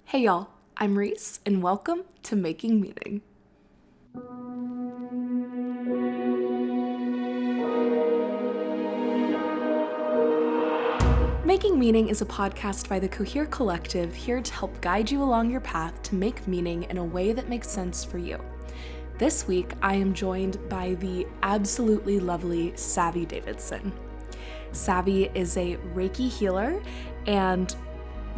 Hey y'all, I'm Reese, and welcome to Making Meaning. Making Meaning is a podcast by the Cohere Collective, here to help guide you along your path to make meaning in a way that makes sense for you. This week, I am joined by the absolutely lovely Savi Davidson. Savi is a Reiki healer and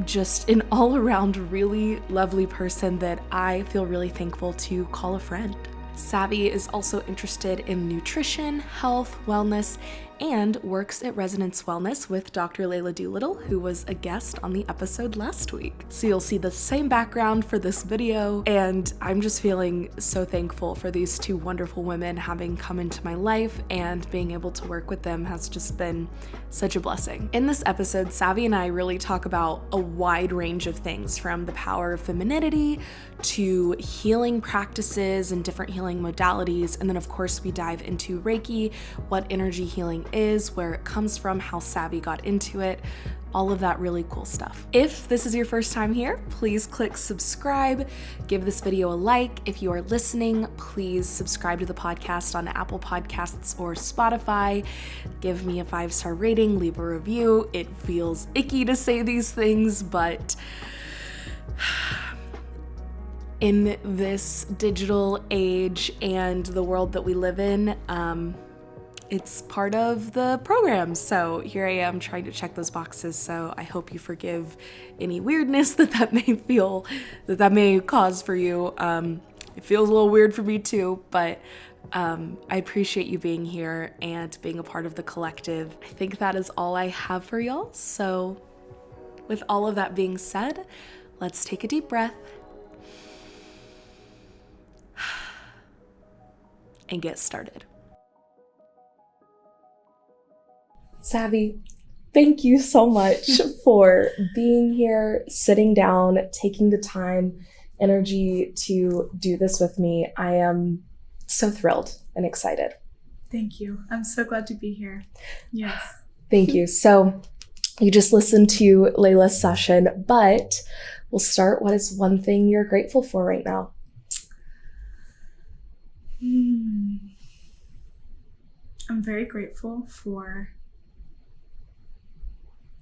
just an all-around really lovely person that I feel really thankful to call a friend. Savi is also interested in nutrition, health, wellness, and works at Resonance Wellness with Dr. Layla Doolittle, who was a guest on the episode last week. So you'll see the same background for this video, and I'm just feeling so thankful for these two wonderful women having come into my life, and being able to work with them has just been such a blessing. In this episode, Savi and I really talk about a wide range of things, from the power of femininity to healing practices and different healing modalities. And then of course we dive into Reiki, what energy healing is, where it comes from, how Savi got into it, all of that really cool stuff. If this is your first time here, please click subscribe, give this video a like. If you are listening, please subscribe to the podcast on Apple Podcasts or Spotify. Give me a 5-star rating, leave a review. It feels icky to say these things, but in this digital age and the world that we live in, it's part of the program. So here I am trying to check those boxes. So I hope you forgive any weirdness that may cause for you. It feels a little weird for me too, but I appreciate you being here and being a part of the collective. I think that is all I have for y'all. So with all of that being said, let's take a deep breath and get started. Savi, thank you so much for being here, sitting down, taking the time, energy to do this with me. I am so thrilled and excited. Thank you. I'm so glad to be here. Yes. Thank you. So you just listened to Layla's session, but we'll start. What is one thing you're grateful for right now? I'm very grateful for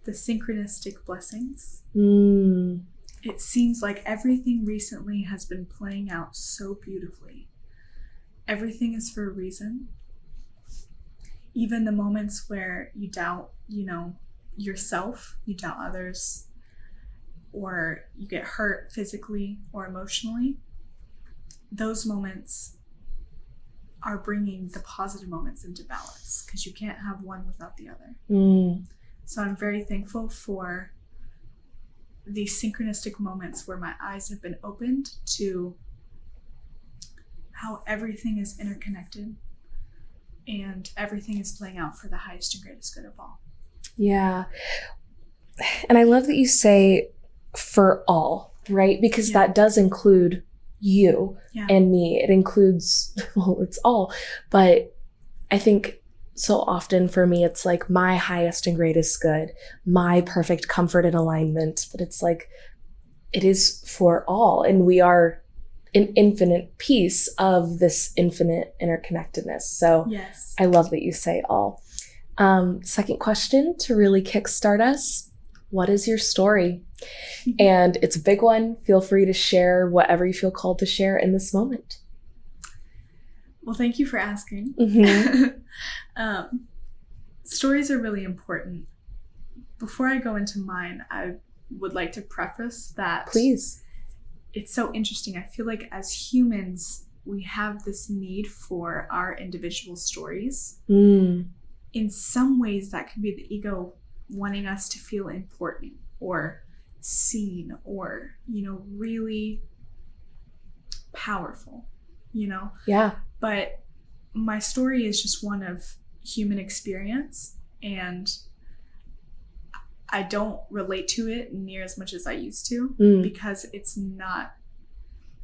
the synchronistic blessings. It seems like everything recently has been playing out so beautifully. Everything is for a reason. Even the moments where you doubt, yourself, you doubt others, or you get hurt physically or emotionally, those moments are bringing the positive moments into balance, because you can't have one without the other. So I'm very thankful for these synchronistic moments where my eyes have been opened to how everything is interconnected and everything is playing out for the highest and greatest good of all. Yeah. And I love that you say for all, right? Because that does include you and me. It includes, it's all. But I think so often for me, it's like my highest and greatest good, my perfect comfort and alignment. But it's like, it is for all. And we are an infinite piece of this infinite interconnectedness. So yes. I love that you say all. Second question to really kickstart us. What is your story? And it's a big one. Feel free to share whatever you feel called to share in this moment. Well, thank you for asking. Stories are really important. Before I go into mine, I would like to preface that. Please. It's so interesting. I feel like as humans, we have this need for our individual stories. In some ways, that can be the ego wanting us to feel important or seen or, really powerful, Yeah. But my story is just one of human experience, and I don't relate to it near as much as I used to because it's not,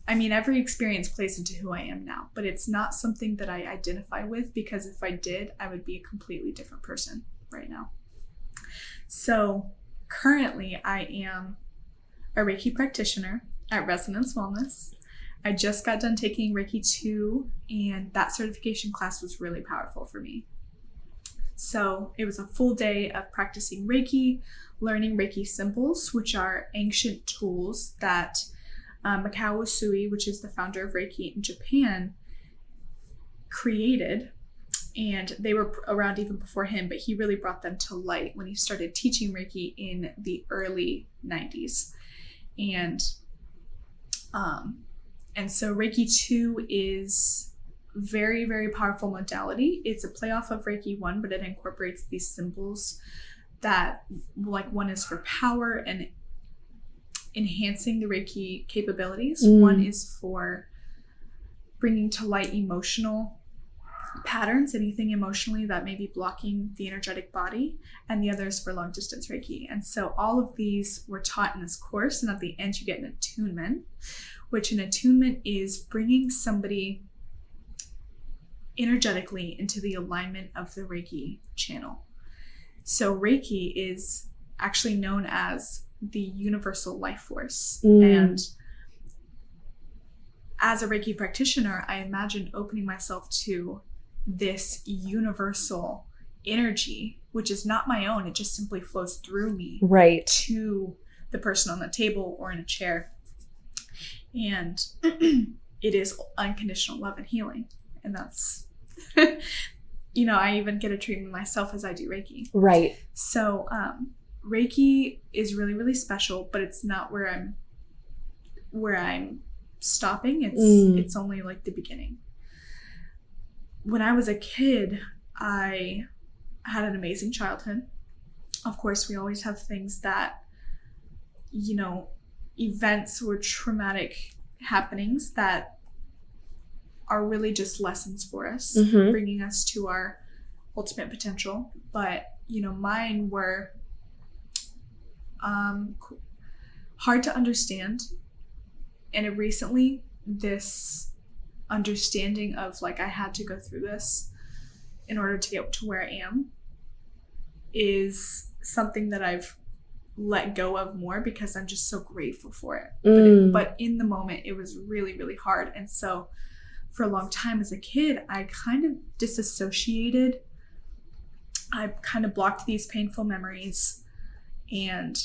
every experience plays into who I am now, but it's not something that I identify with, because if I did, I would be a completely different person right now. So currently I am a Reiki practitioner at Resonance Wellness. I just got done taking Reiki 2, and that certification class was really powerful for me. So it was a full day of practicing Reiki, learning Reiki symbols, which are ancient tools that Mikao Usui, which is the founder of Reiki in Japan, created. And they were around even before him, but he really brought them to light when he started teaching Reiki in the early 90s. And so Reiki 2 is very, very powerful modality. It's a playoff of Reiki 1, but it incorporates these symbols that, like, one is for power and enhancing the Reiki capabilities. One is for bringing to light emotional patterns, anything emotionally that may be blocking the energetic body, and the other is for long distance Reiki. And so all of these were taught in this course, and at the end you get an attunement, which an attunement is bringing somebody energetically into the alignment of the Reiki channel. So Reiki is actually known as the universal life force. And as a Reiki practitioner, I imagine opening myself to this universal energy, which is not my own. It just simply flows through me to the person on the table or in a chair. And it is unconditional love and healing. And that's, I even get a treatment myself as I do Reiki. Right. So Reiki is really, really special, but it's not where I'm stopping. It's only like the beginning. When I was a kid, I had an amazing childhood. Of course, we always have things that, events or traumatic happenings that are really just lessons for us, bringing us to our ultimate potential. But, mine were hard to understand. And recently, this understanding of, like, I had to go through this in order to get to where I am is something that I've let go of more because I'm just so grateful for it. But in the moment, it was really, really hard. And so for a long time as a kid, I kind of disassociated. I kind of blocked these painful memories. And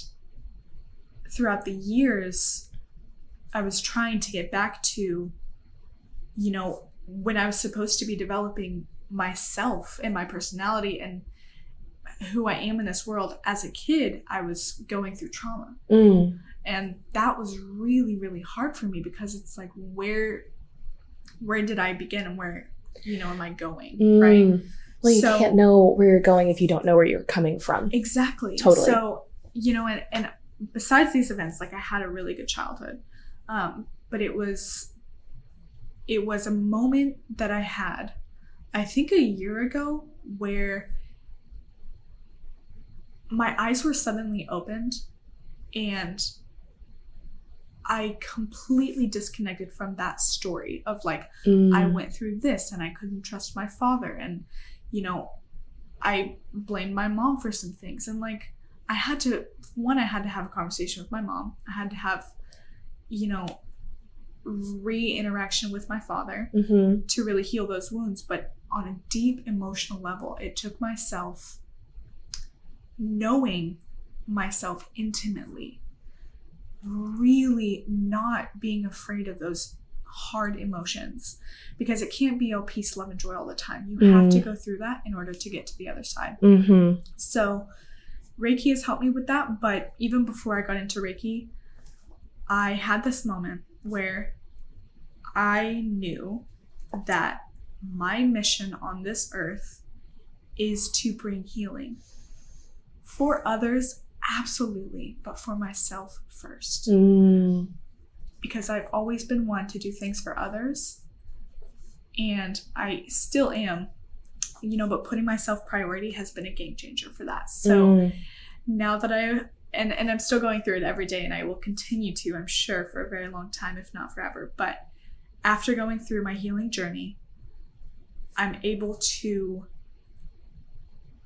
throughout the years, I was trying to get back to, when I was supposed to be developing myself and my personality and who I am in this world. As a kid, I was going through trauma. And that was really, really hard for me because it's like, where did I begin and where, am I going? Right. Well, you can't know where you're going if you don't know where you're coming from. Exactly. Totally. So, and besides these events, like, I had a really good childhood. But it was a moment that I had, I think a year ago, where my eyes were suddenly opened and I completely disconnected from that story of, like, I went through this and I couldn't trust my father. And, I blamed my mom for some things. And, like, I had to have a conversation with my mom. I had to have, re-interaction with my father to really heal those wounds. But on a deep emotional level, it took myself knowing myself intimately, really not being afraid of those hard emotions, because it can't be all peace, love, and joy all the time. You have to go through that in order to get to the other side. So Reiki has helped me with that. But even before I got into Reiki, I had this moment where I knew that my mission on this earth is to bring healing. For others, absolutely, but for myself first. Because I've always been one to do things for others, and I still am, but putting myself priority has been a game changer for that. So now that and I'm still going through it every day, and I will continue to, I'm sure, for a very long time, if not forever. But after going through my healing journey, I'm able to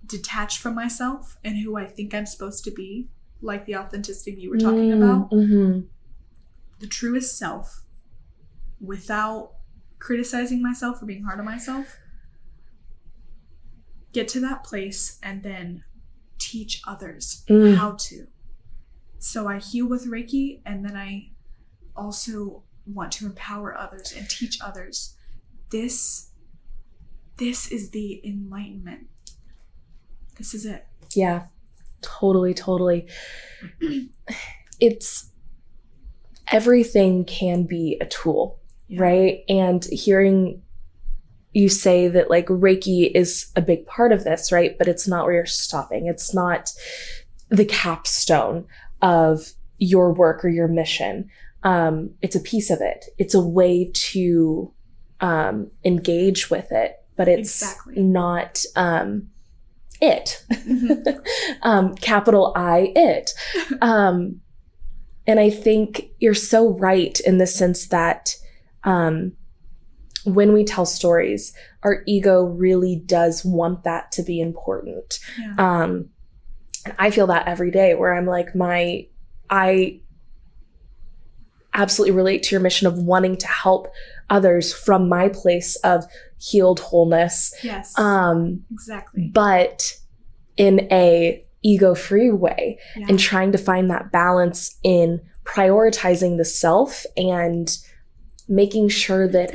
detach from myself and who I think I'm supposed to be, like the authenticity you were talking about, the truest self, without criticizing myself or being hard on myself, get to that place and then teach others how to. So I heal with Reiki, and then I also want to empower others and teach others. This is the enlightenment. This is it. Yeah, totally. It's everything can be a tool, right? And hearing you say that like Reiki is a big part of this, right? But it's not where you're stopping. It's not the capstone of your work or your mission. It's a piece of it. It's a way to engage with it, but it's not it. Capital I, it. And I think you're so right in the sense that when we tell stories, our ego really does want that to be important. Yeah. And I feel that every day where I'm like, I absolutely relate to your mission of wanting to help others from my place of healed wholeness. Yes, exactly. But in a ego-free way, and trying to find that balance in prioritizing the self and making sure that,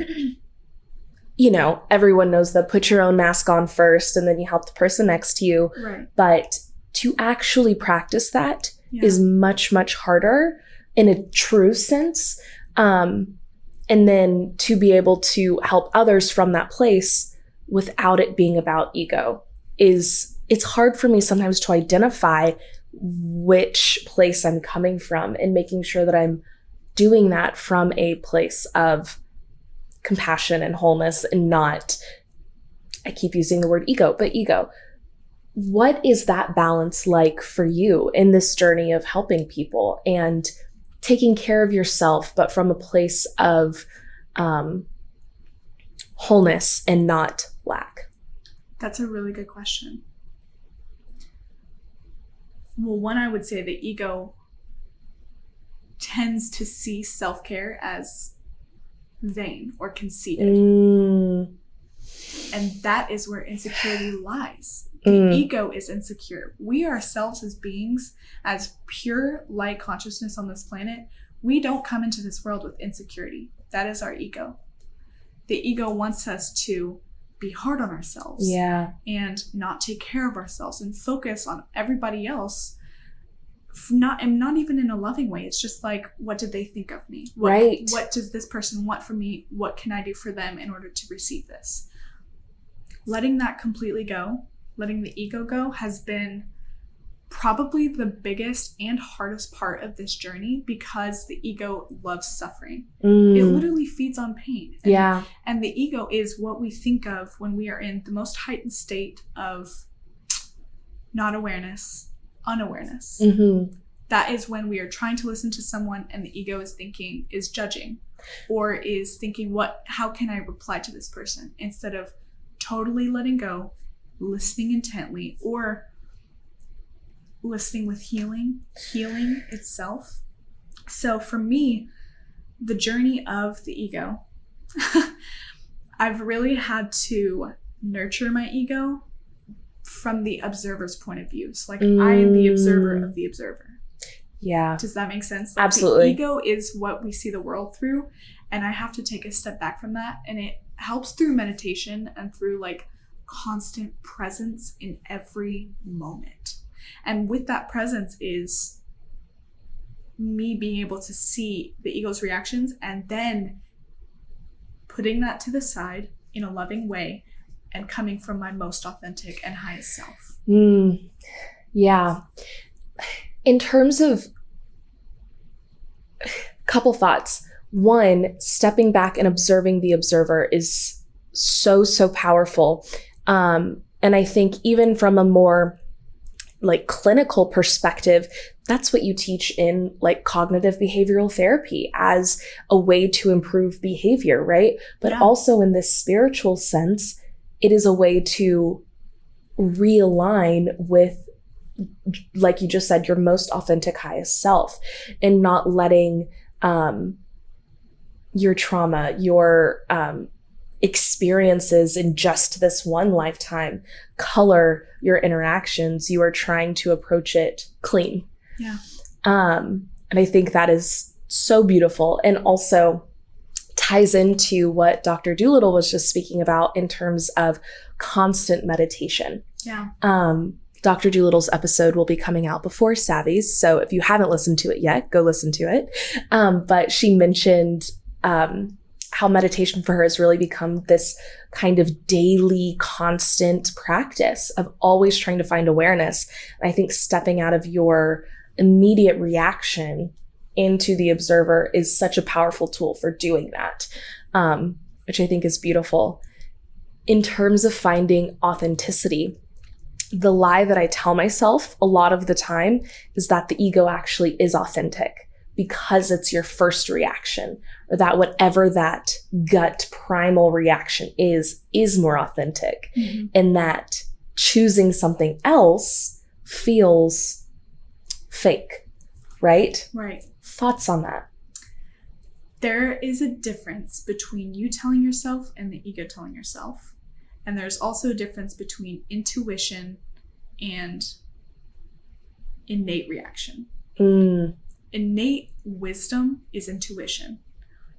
you know, everyone knows that put your own mask on first and then you help the person next to you. Right. But to actually practice that is much, much harder in a true sense. And then to be able to help others from that place without it being about ego it's hard for me sometimes to identify which place I'm coming from, and making sure that I'm doing that from a place of compassion and wholeness and not, I keep using the word ego, but ego. What is that balance like for you in this journey of helping people and taking care of yourself, but from a place of wholeness and not lack? That's a really good question. Well, one, I would say the ego tends to see self-care as vain or conceited. And that is where insecurity lies. The ego is insecure. We ourselves as beings, as pure light consciousness on this planet, we don't come into this world with insecurity. That is our ego. The ego wants us to be hard on ourselves and not take care of ourselves and focus on everybody else. Not even in a loving way. It's just like, what did they think of me? What does this person want from me? What can I do for them in order to receive this? Letting that completely go, letting the ego go, has been probably the biggest and hardest part of this journey, because the ego loves suffering. It literally feeds on pain. And the ego is what we think of when we are in the most heightened state of not awareness, unawareness. That is when we are trying to listen to someone and the ego is judging, or is thinking, how can I reply to this person, instead of totally letting go, listening intently, or listening with healing itself. So for me, the journey of the ego, I've really had to nurture my ego from the observer's point of view. So like, I am the observer of the observer. Yeah. Does that make sense? Like, absolutely. The ego is what we see the world through, and I have to take a step back from that. And it helps through meditation and through like constant presence in every moment. And with that presence is me being able to see the ego's reactions and then putting that to the side in a loving way and coming from my most authentic and highest self. Yeah. In terms of couple thoughts. One, stepping back and observing the observer is so, so powerful. And I think even from a more like clinical perspective, that's what you teach in like cognitive behavioral therapy as a way to improve behavior, right? But also in this spiritual sense, it is a way to realign with like you just said, your most authentic, highest self, and not letting your trauma, your experiences in just this one lifetime color your interactions. You are trying to approach it clean. Yeah. And I think that is so beautiful, and also ties into what Dr. Doolittle was just speaking about in terms of constant meditation. Yeah. Dr. Doolittle's episode will be coming out before Savi's, so if you haven't listened to it yet, go listen to it. But she mentioned how meditation for her has really become this kind of daily, constant practice of always trying to find awareness. And I think stepping out of your immediate reaction into the observer is such a powerful tool for doing that, which I think is beautiful. In terms of finding authenticity, the lie that I tell myself a lot of the time is that the ego actually is authentic because it's your first reaction, or that whatever that gut primal reaction is more authentic, and that choosing something else feels fake, right? Right. Thoughts on that? There is a difference between you telling yourself and the ego telling yourself. And there's also a difference between intuition and innate reaction. Innate wisdom is intuition.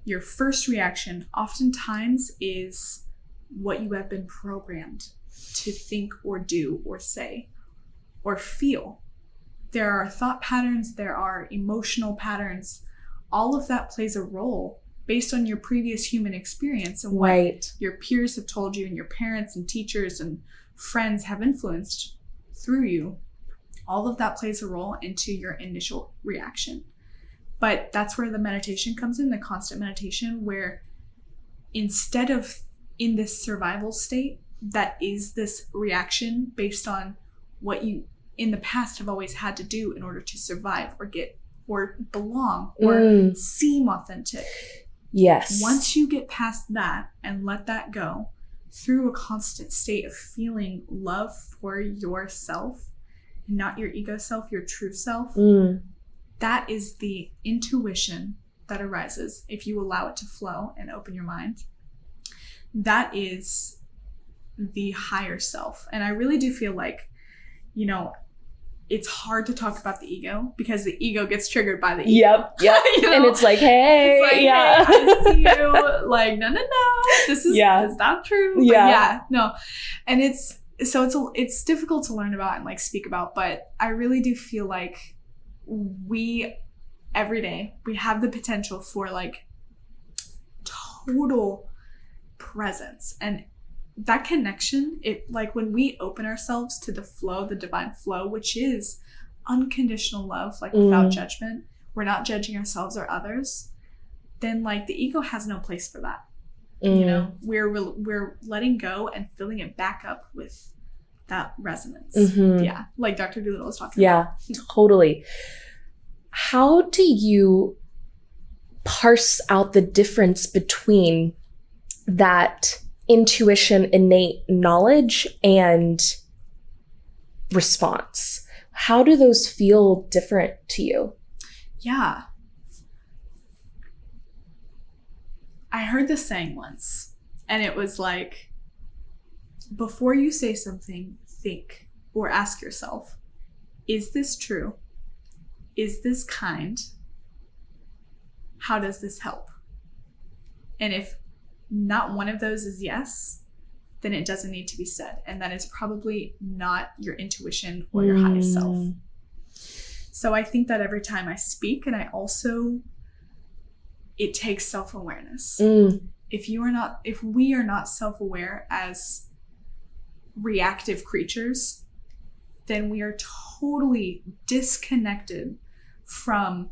Your first reaction oftentimes is what you have been programmed to think or do or say or feel. There are thought patterns, there are emotional patterns. All of that plays a role based on your previous human experience and what your peers have told you and your parents and teachers and friends have influenced through you. All of that plays a role into your initial reaction. But that's where the meditation comes in, the constant meditation, where instead of in this survival state that is this reaction based on what you in the past have always had to do in order to survive or get or belong or seem authentic. Yes. Once you get past that and let that go through a constant state of feeling love for yourself, and not your ego self, your true self, that is the intuition that arises if you allow it to flow and open your mind. That is the higher self. And I really do feel like, you know, it's hard to talk about the ego because the ego gets triggered by the ego. Yep. You know? And it's like, hey, hey, I see you. Like, no. This is not true. Yeah. No. And it's difficult to learn about and like speak about, but I really do feel like every day we have the potential for like total presence, and that connection, like when we open ourselves to the flow, the divine flow, which is unconditional love, like without judgment, we're not judging ourselves or others, then like the ego has no place for that. You know, we're letting go and filling it back up with that resonance. Yeah, like Dr. Doolittle was talking about. Yeah, totally. How do you parse out the difference between that intuition, innate knowledge, and response? How do those feel different to you? Yeah. I heard this saying once, and it was like, before you say something, think or ask yourself, is this true? Is this kind? How does this help? And if not one of those is yes, then it doesn't need to be said. And that is probably not your intuition or your highest self. So I think that every time I speak, and it takes self-awareness. If we are not self-aware as reactive creatures, then we are totally disconnected from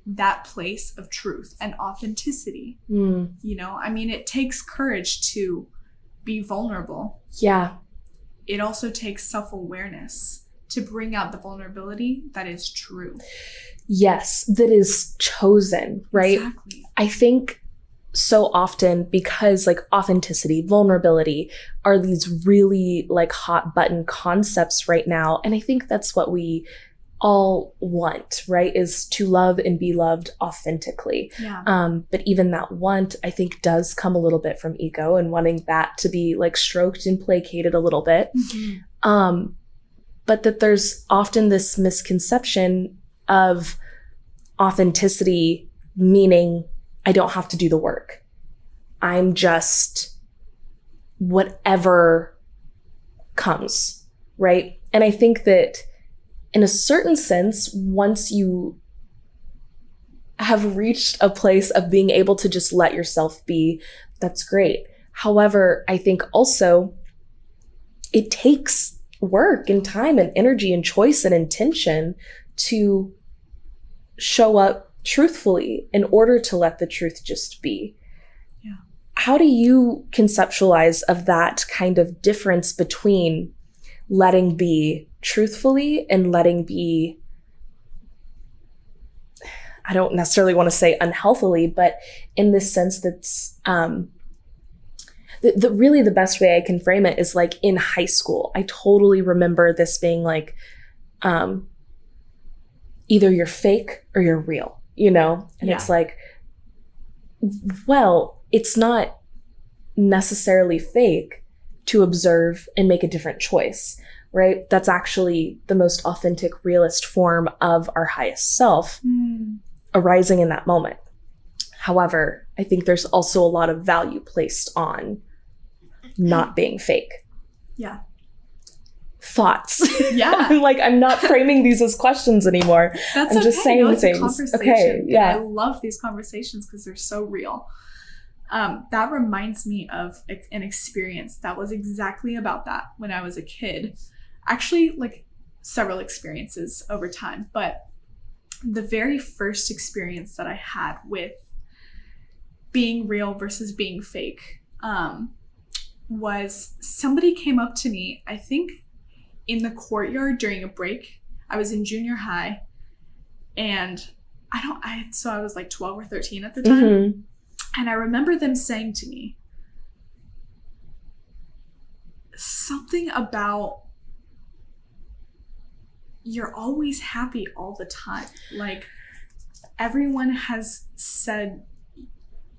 that place of truth and authenticity. You know, I mean, it takes courage to be vulnerable. Yeah. It also takes self-awareness to bring out the vulnerability that is true. Yes, that is chosen, right? Exactly. I think so often, because like authenticity, vulnerability are these really like hot button concepts right now. And I think that's what we all want, right? Is to love and be loved authentically. Yeah. But even that want, I think, does come a little bit from ego and wanting that to be like stroked and placated a little bit. Mm-hmm. But that there's often this misconception of authenticity, meaning I don't have to do the work. I'm just whatever comes, right? And I think that in a certain sense, once you have reached a place of being able to just let yourself be, that's great. However, I think also it takes work and time and energy and choice and intention to show up truthfully in order to let the truth just be. Yeah. How do you conceptualize of that kind of difference between letting be truthfully and letting be, I don't necessarily want to say unhealthily, but in this sense that's really the best way I can frame it is like in high school. I totally remember this being like either you're fake or you're real. And It's like, well, it's not necessarily fake to observe and make a different choice, right? That's actually the most authentic, realist form of our highest self arising in that moment. However, I think there's also a lot of value placed on not being fake. Yeah. Thoughts. Yeah. I'm not framing these as questions anymore. That's I'm just saying it's things. A conversation. Okay. Yeah. I love these conversations because they're so real. That reminds me of an experience that was exactly about that when I was a kid. Actually, like several experiences over time, but the very first experience that I had with being real versus being fake was somebody came up to me, I think in the courtyard during a break. I was in junior high and so I was like 12 or 13 at the time. Mm-hmm. And I remember them saying to me something about, you're always happy all the time. Like everyone has said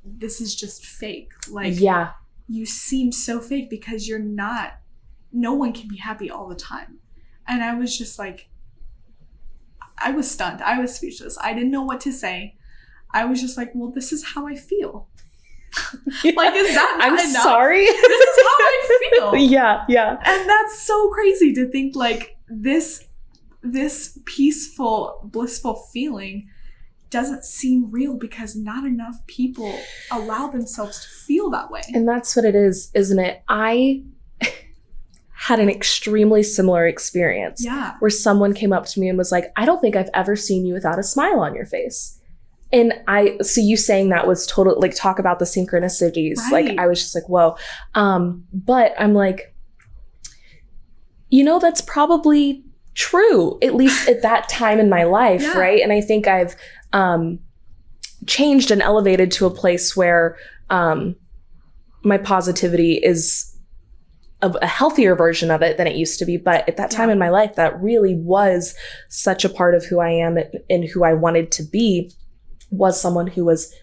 this is just fake. Like, yeah, you seem so fake because you're not, no one can be happy all the time. And I was just like, I was stunned. I was speechless. I didn't know what to say. I was just like, well, this is how I feel. Yeah. Like, is that not I'm enough? sorry. This is how I feel. Yeah. And that's so crazy to think like this peaceful, blissful feeling doesn't seem real because not enough people allow themselves to feel that way. And that's what it is, isn't it? I had an extremely similar experience. Yeah. Where someone came up to me and was like, I don't think I've ever seen you without a smile on your face. And so you saying that was total, like, talk about the synchronicities. Right. Like, I was just like, whoa. But I'm like, that's probably true, at least at that time in my life. Yeah. Right. And I think I've changed and elevated to a place where my positivity is a healthier version of it than it used to be. But at that time in my life, that really was such a part of who I am and who I wanted to be, was someone who was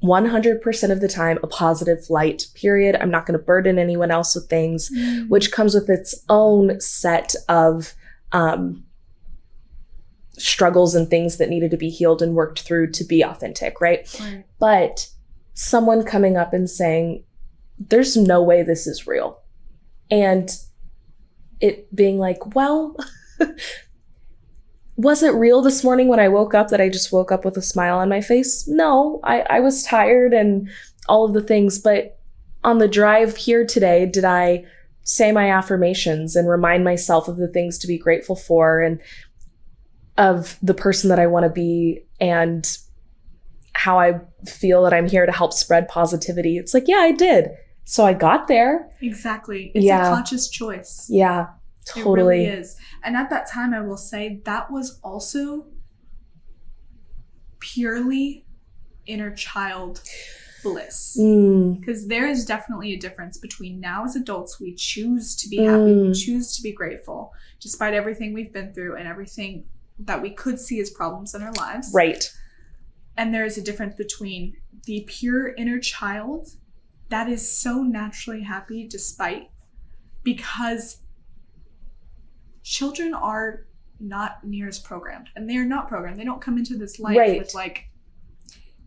100% of the time a positive light, period. I'm not going to burden anyone else with things, which comes with its own set of struggles and things that needed to be healed and worked through to be authentic, right? But someone coming up and saying, there's no way this is real. And it being like, well, was it real this morning when I woke up that I just woke up with a smile on my face? No, I was tired and all of the things. But on the drive here today, did I say my affirmations and remind myself of the things to be grateful for and of the person that I want to be and how I feel that I'm here to help spread positivity? It's like, yeah, I did. So I got there. Exactly. It's a conscious choice. Yeah, totally. It really is. And at that time, I will say that was also purely inner child bliss. Because there is definitely a difference between now as adults, we choose to be happy, we choose to be grateful, despite everything we've been through and everything that we could see as problems in our lives. Right. And there is a difference between the pure inner child that is so naturally happy despite, because children are not near as programmed, and they are not programmed. They don't come into this life with like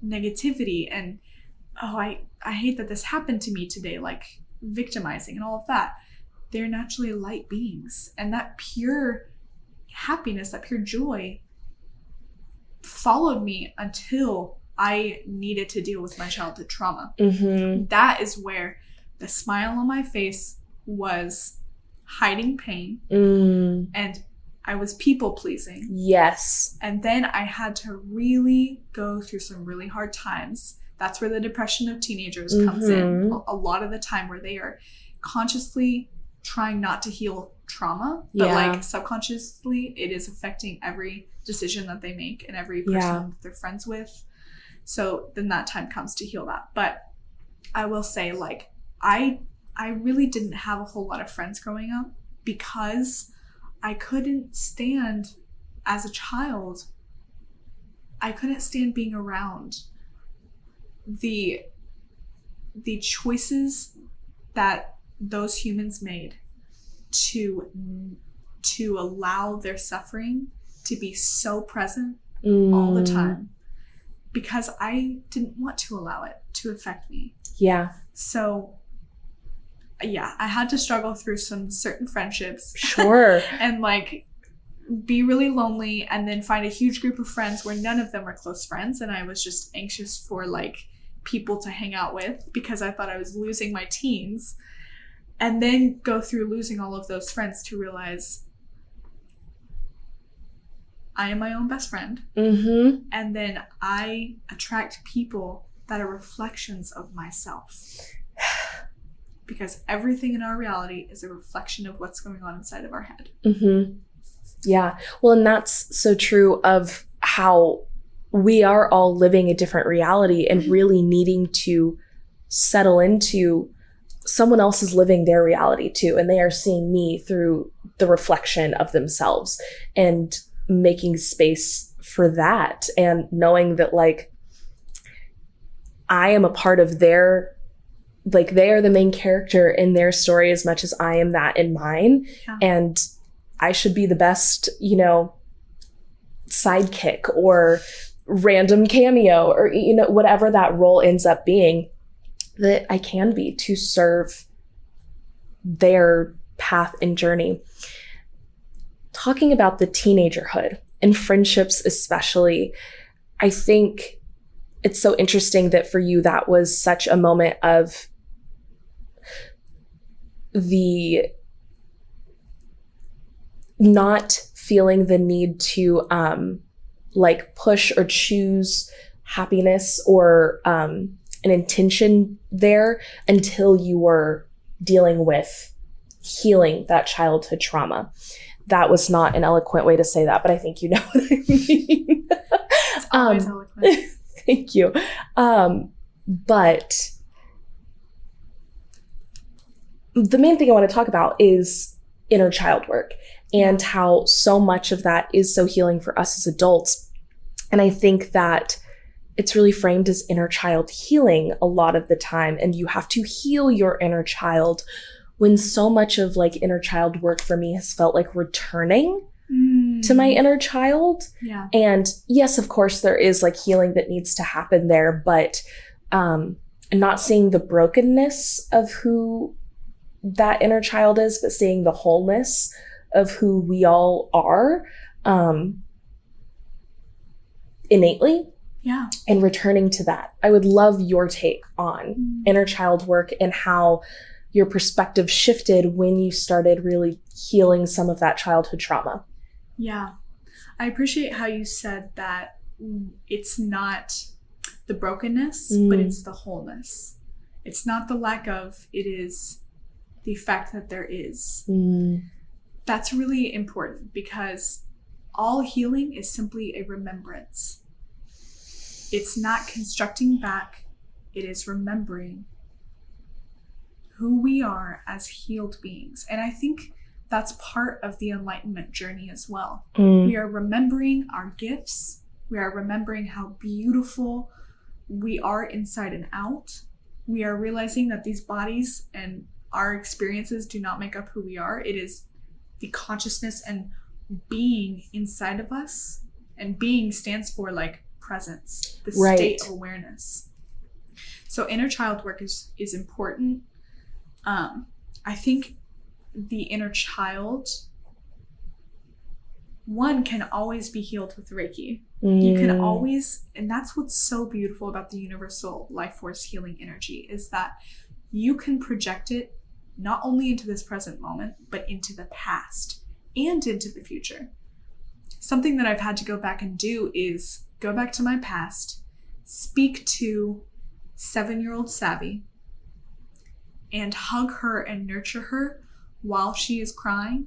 negativity and, oh, I hate that this happened to me today, like victimizing and all of that. They're naturally light beings, and that pure happiness, that pure joy followed me until I needed to deal with my childhood trauma. That is where the smile on my face was hiding pain, and I was people pleasing. Yes. And then I had to really go through some really hard times. That's where the depression of teenagers comes in a lot of the time, where they are consciously trying not to heal trauma, but like subconsciously it is affecting every decision that they make and every person that they're friends with. So then that time comes to heal that. But I will say, like, I really didn't have a whole lot of friends growing up because I couldn't stand, as a child, I couldn't stand being around the choices that those humans made to allow their suffering to be so present all the time, because I didn't want to allow it to affect me. Yeah. So yeah, I had to struggle through some certain friendships. Sure. And like be really lonely, and then find a huge group of friends where none of them were close friends, and I was just anxious for like people to hang out with because I thought I was losing my teens. And then go through losing all of those friends to realize I am my own best friend. And then I attract people that are reflections of myself. Because everything in our reality is a reflection of what's going on inside of our head. Yeah. Well, and that's so true of how we are all living a different reality and really needing to settle into someone else is living their reality too, and they are seeing me through the reflection of themselves, and making space for that, and knowing that like I am a part of their, like they are the main character in their story as much as I am that in mine. And I should be the best, you know, sidekick or random cameo, or, you know, whatever that role ends up being, that I can be to serve their path and journey. Talking about the teenagerhood and friendships especially, I think it's so interesting that for you that was such a moment of the not feeling the need to like push or choose happiness or an intention there until you were dealing with healing that childhood trauma. That was not an eloquent way to say that, but I think you know what I mean. It's always eloquent. Thank you. But the main thing I want to talk about is inner child work, and how so much of that is so healing for us as adults. And I think that it's really framed as inner child healing a lot of the time, and you have to heal your inner child, when so much of like inner child work for me has felt like returning to my inner child. Yeah. And yes, of course, there is like healing that needs to happen there, but not seeing the brokenness of who that inner child is, but seeing the wholeness of who we all are innately. Yeah. And returning to that. I would love your take on inner child work and how your perspective shifted when you started really healing some of that childhood trauma. Yeah. I appreciate how you said that it's not the brokenness, but it's the wholeness. It's not the lack of, it is the fact that there is. That's really important, because all healing is simply a remembrance. It's not constructing back It is remembering who we are as healed beings. And I think that's part of the enlightenment journey as well. We are remembering our gifts. We are remembering how beautiful we are inside and out. We are realizing that these bodies and our experiences do not make up who we are. It is the consciousness and being inside of us. And being stands for like presence, the state of awareness. So inner child work is important. I think the inner child, one, can always be healed with Reiki. You can always, and that's what's so beautiful about the universal life force healing energy, is that you can project it not only into this present moment, but into the past and into the future. Something that I've had to go back and do is go back to my past, speak to 7-year-old Savi, and hug her and nurture her while she is crying,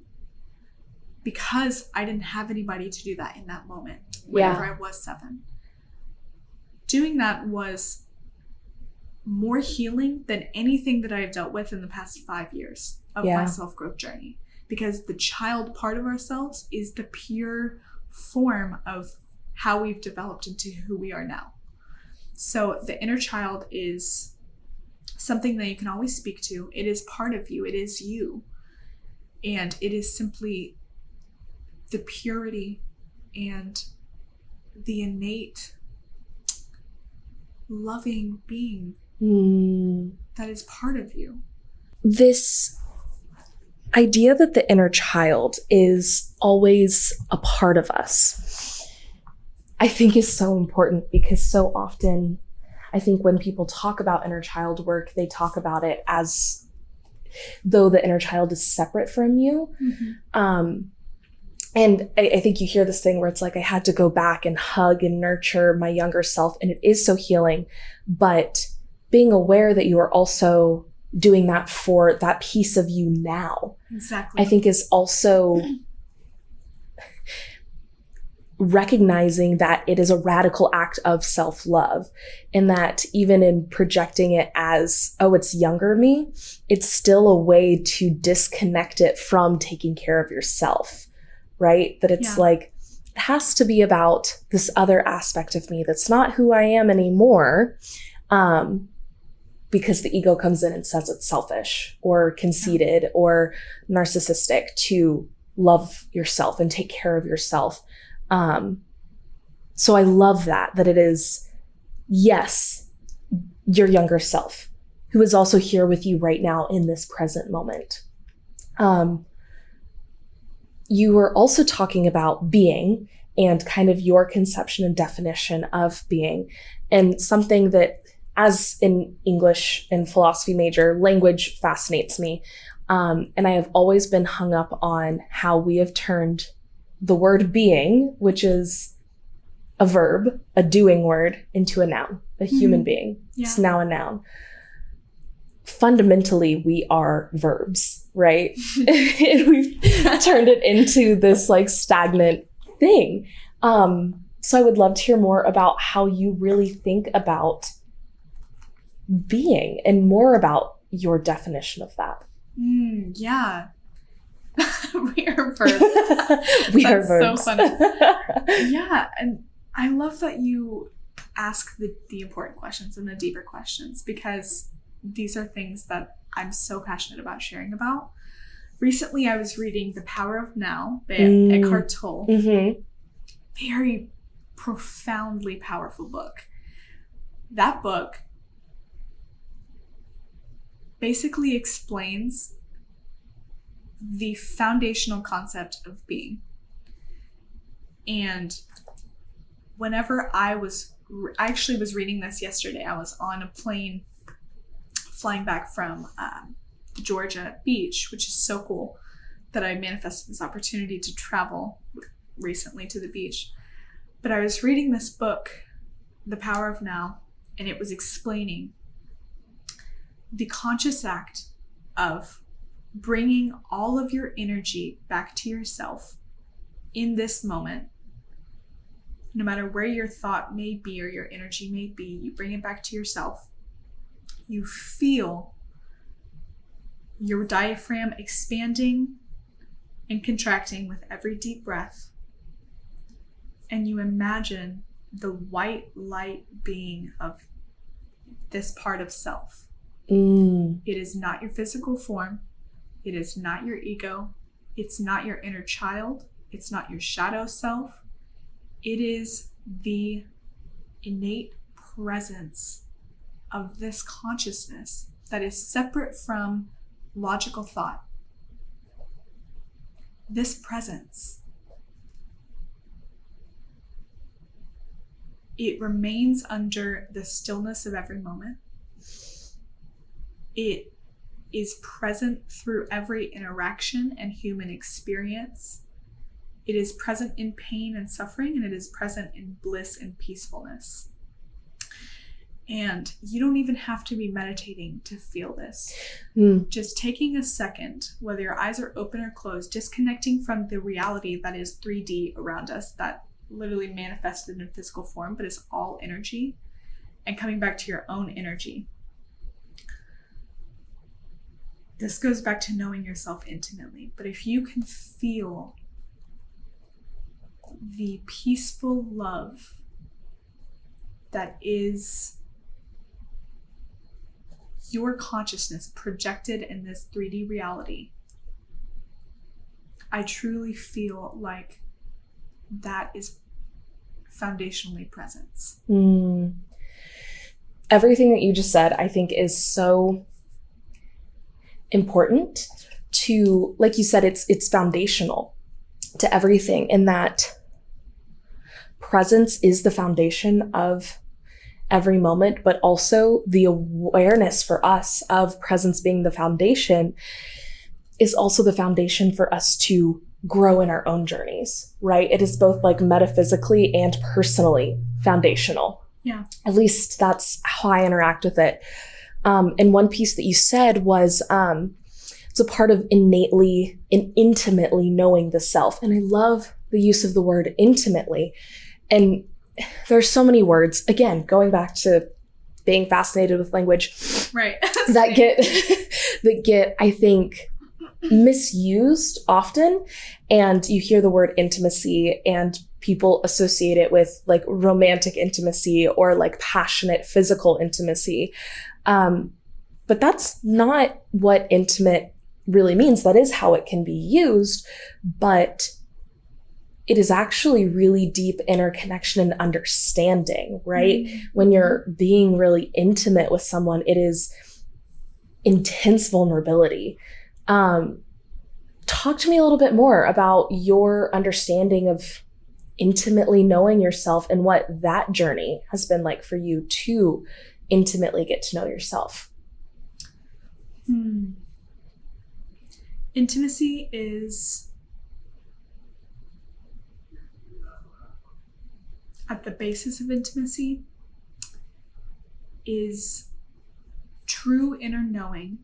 because I didn't have anybody to do that in that moment whenever I was 7. Doing that was more healing than anything that I've dealt with in the past 5 years of my self-growth journey, because the child part of ourselves is the pure form of how we've developed into who we are now. So the inner child is something that you can always speak to. It is part of you. It is you. And it is simply the purity and the innate loving being that is part of you. This idea that the inner child is always a part of us, I think is so important, because so often I think when people talk about inner child work, they talk about it as though the inner child is separate from you. And I think you hear this thing where it's like, I had to go back and hug and nurture my younger self, and it is so healing. But being aware that you are also doing that for that piece of you now, I think is also recognizing that it is a radical act of self-love, and that even in projecting it as, oh, it's younger me, it's still a way to disconnect it from taking care of yourself, right? That it's like, it has to be about this other aspect of me that's not who I am anymore, because the ego comes in and says it's selfish or conceited or narcissistic to love yourself and take care of yourself. So I love that it is, yes, your younger self who is also here with you right now in this present moment. You were also talking about being and kind of your conception and definition of being, and something that, as an English and philosophy major, language fascinates me. And I have always been hung up on how we have turned the word being, which is a verb, a doing word, into a noun, a human being. It's now a noun. Fundamentally, we are verbs, right? And we've turned it into this like stagnant thing. So I would love to hear more about how you really think about being and more about your definition of that. Yeah. We are verbs. Are verbs. So funny. Yeah. And I love that you ask the important questions and the deeper questions, because these are things that I'm so passionate about sharing about. Recently, I was reading The Power of Now by Eckhart Tolle. Very profoundly powerful book. That book basically explains the foundational concept of being. And whenever I actually was reading this yesterday, I was on a plane flying back from the Georgia beach, which is so cool that I manifested this opportunity to travel recently to the beach. But I was reading this book, The Power of Now, and it was explaining the conscious act of bringing all of your energy back to yourself in this moment. No matter where your thought may be or your energy may be, you bring it back to yourself You feel your diaphragm expanding and contracting with every deep breath. And you imagine the white light being of this part of self. It is not your physical form. It is not your ego. It's not your inner child. It's not your shadow self. It is the innate presence of this consciousness that is separate from logical thought. This presence, it remains under the stillness of every moment. It is present through every interaction and human experience. It is present in pain and suffering, and it is present in bliss and peacefulness. And you don't even have to be meditating to feel this. Just taking a second, whether your eyes are open or closed, disconnecting from the reality that is 3D around us, that literally manifested in physical form, but is all energy, and coming back to your own energy. This goes back to knowing yourself intimately. But if you can feel the peaceful love that is your consciousness projected in this 3D reality, I truly feel like that is foundationally presence. Everything that you just said, I think, is so important to, like you said, it's foundational to everything, in that presence is the foundation of every moment, but also the awareness for us of presence being the foundation is also the foundation for us to grow in our own journeys, right? It is both like metaphysically and personally foundational. Yeah. At least that's how I interact with it. And one piece that you said was, it's a part of innately and intimately knowing the self. And I love the use of the word intimately. And there's so many words, again, going back to being fascinated with language, right? that get, I think, misused often. And you hear the word intimacy and people associate it with like romantic intimacy or like passionate physical intimacy. But that's not what intimate really means. That is how it can be used, but it is actually really deep interconnection and understanding, right? Mm-hmm. When you're being really intimate with someone, it is intense vulnerability. Talk to me a little bit more about your understanding of intimately knowing yourself and what that journey has been like for you to intimately get to know yourself. Intimacy is at the basis of intimacy is true inner knowing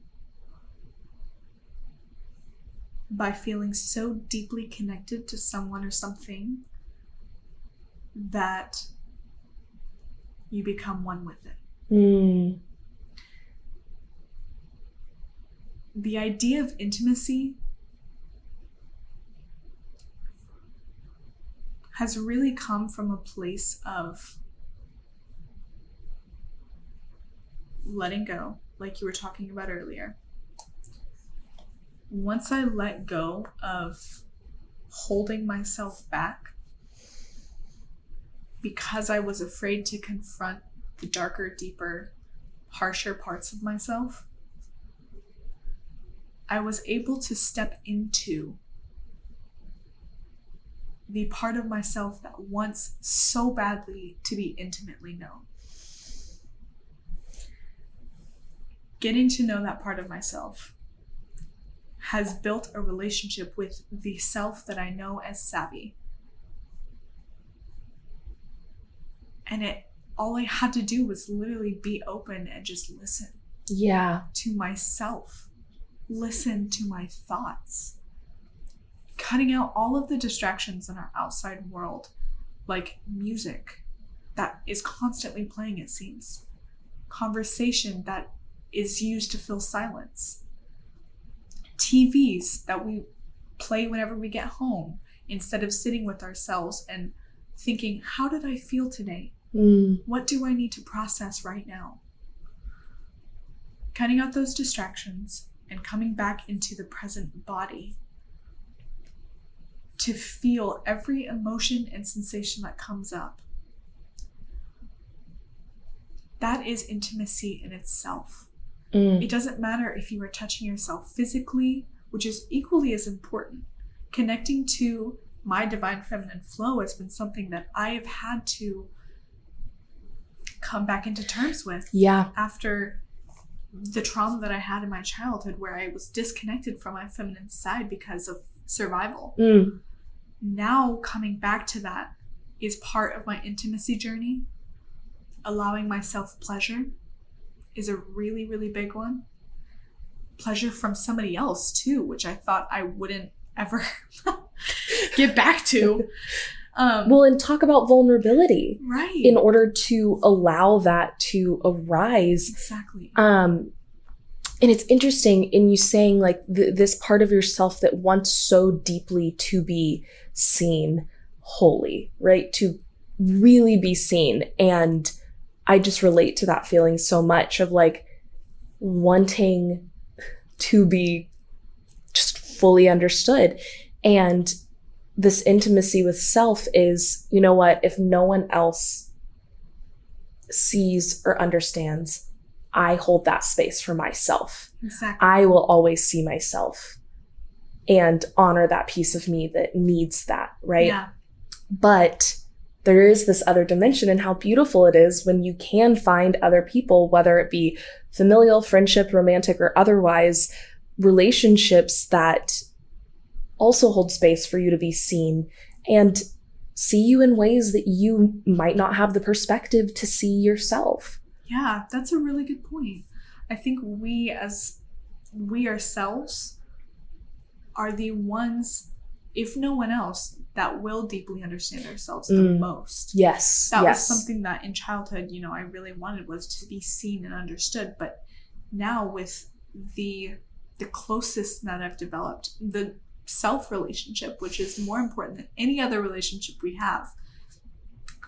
by feeling so deeply connected to someone or something that you become one with it. The idea of intimacy has really come from a place of letting go, like you were talking about earlier. Once I let go of holding myself back because I was afraid to confront the darker, deeper, harsher parts of myself, I was able to step into the part of myself that wants so badly to be intimately known. Getting to know that part of myself has built a relationship with the self that I know as Savi. And all I had to do was literally be open and just listen. Yeah. To myself. Listen to my thoughts. Cutting out all of the distractions in our outside world, like music that is constantly playing, it seems. conversation that is used to fill silence, TVs that we play whenever we get home instead of sitting with ourselves and thinking, how did I feel today? What do I need to process right now? Cutting out those distractions and coming back into the present body to feel every emotion and sensation that comes up. That is intimacy in itself. It doesn't matter if you are touching yourself physically, which is equally as important. Connecting to my divine feminine flow has been something that I have had to come back into terms with. After the trauma that I had in my childhood, where I was disconnected from my feminine side because of survival. Now coming back to that is part of my intimacy journey. Allowing myself pleasure is a really, really big one. Pleasure from somebody else too, which I thought I wouldn't ever get back to. Well, and talk about vulnerability. Right. In order to allow that to arise. Exactly. And it's interesting in you saying like this part of yourself that wants so deeply to be seen wholly, right? To really be seen. And I just relate to that feeling so much of like wanting to be just fully understood. And this intimacy with self is, you know what, if no one else sees or understands, I hold that space for myself. Exactly. I will always see myself and honor that piece of me that needs that, right? Yeah. But there is this other dimension and how beautiful it is when you can find other people, whether it be familial, friendship, romantic, or otherwise, relationships that also hold space for you to be seen and see you in ways that you might not have the perspective to see yourself. Yeah, that's a really good point. I think we ourselves are the ones, if no one else, that will deeply understand ourselves the most. Yes. That was something that in childhood, I really wanted, was to be seen and understood. But now with the closest that I've developed, the self relationship, which is more important than any other relationship we have,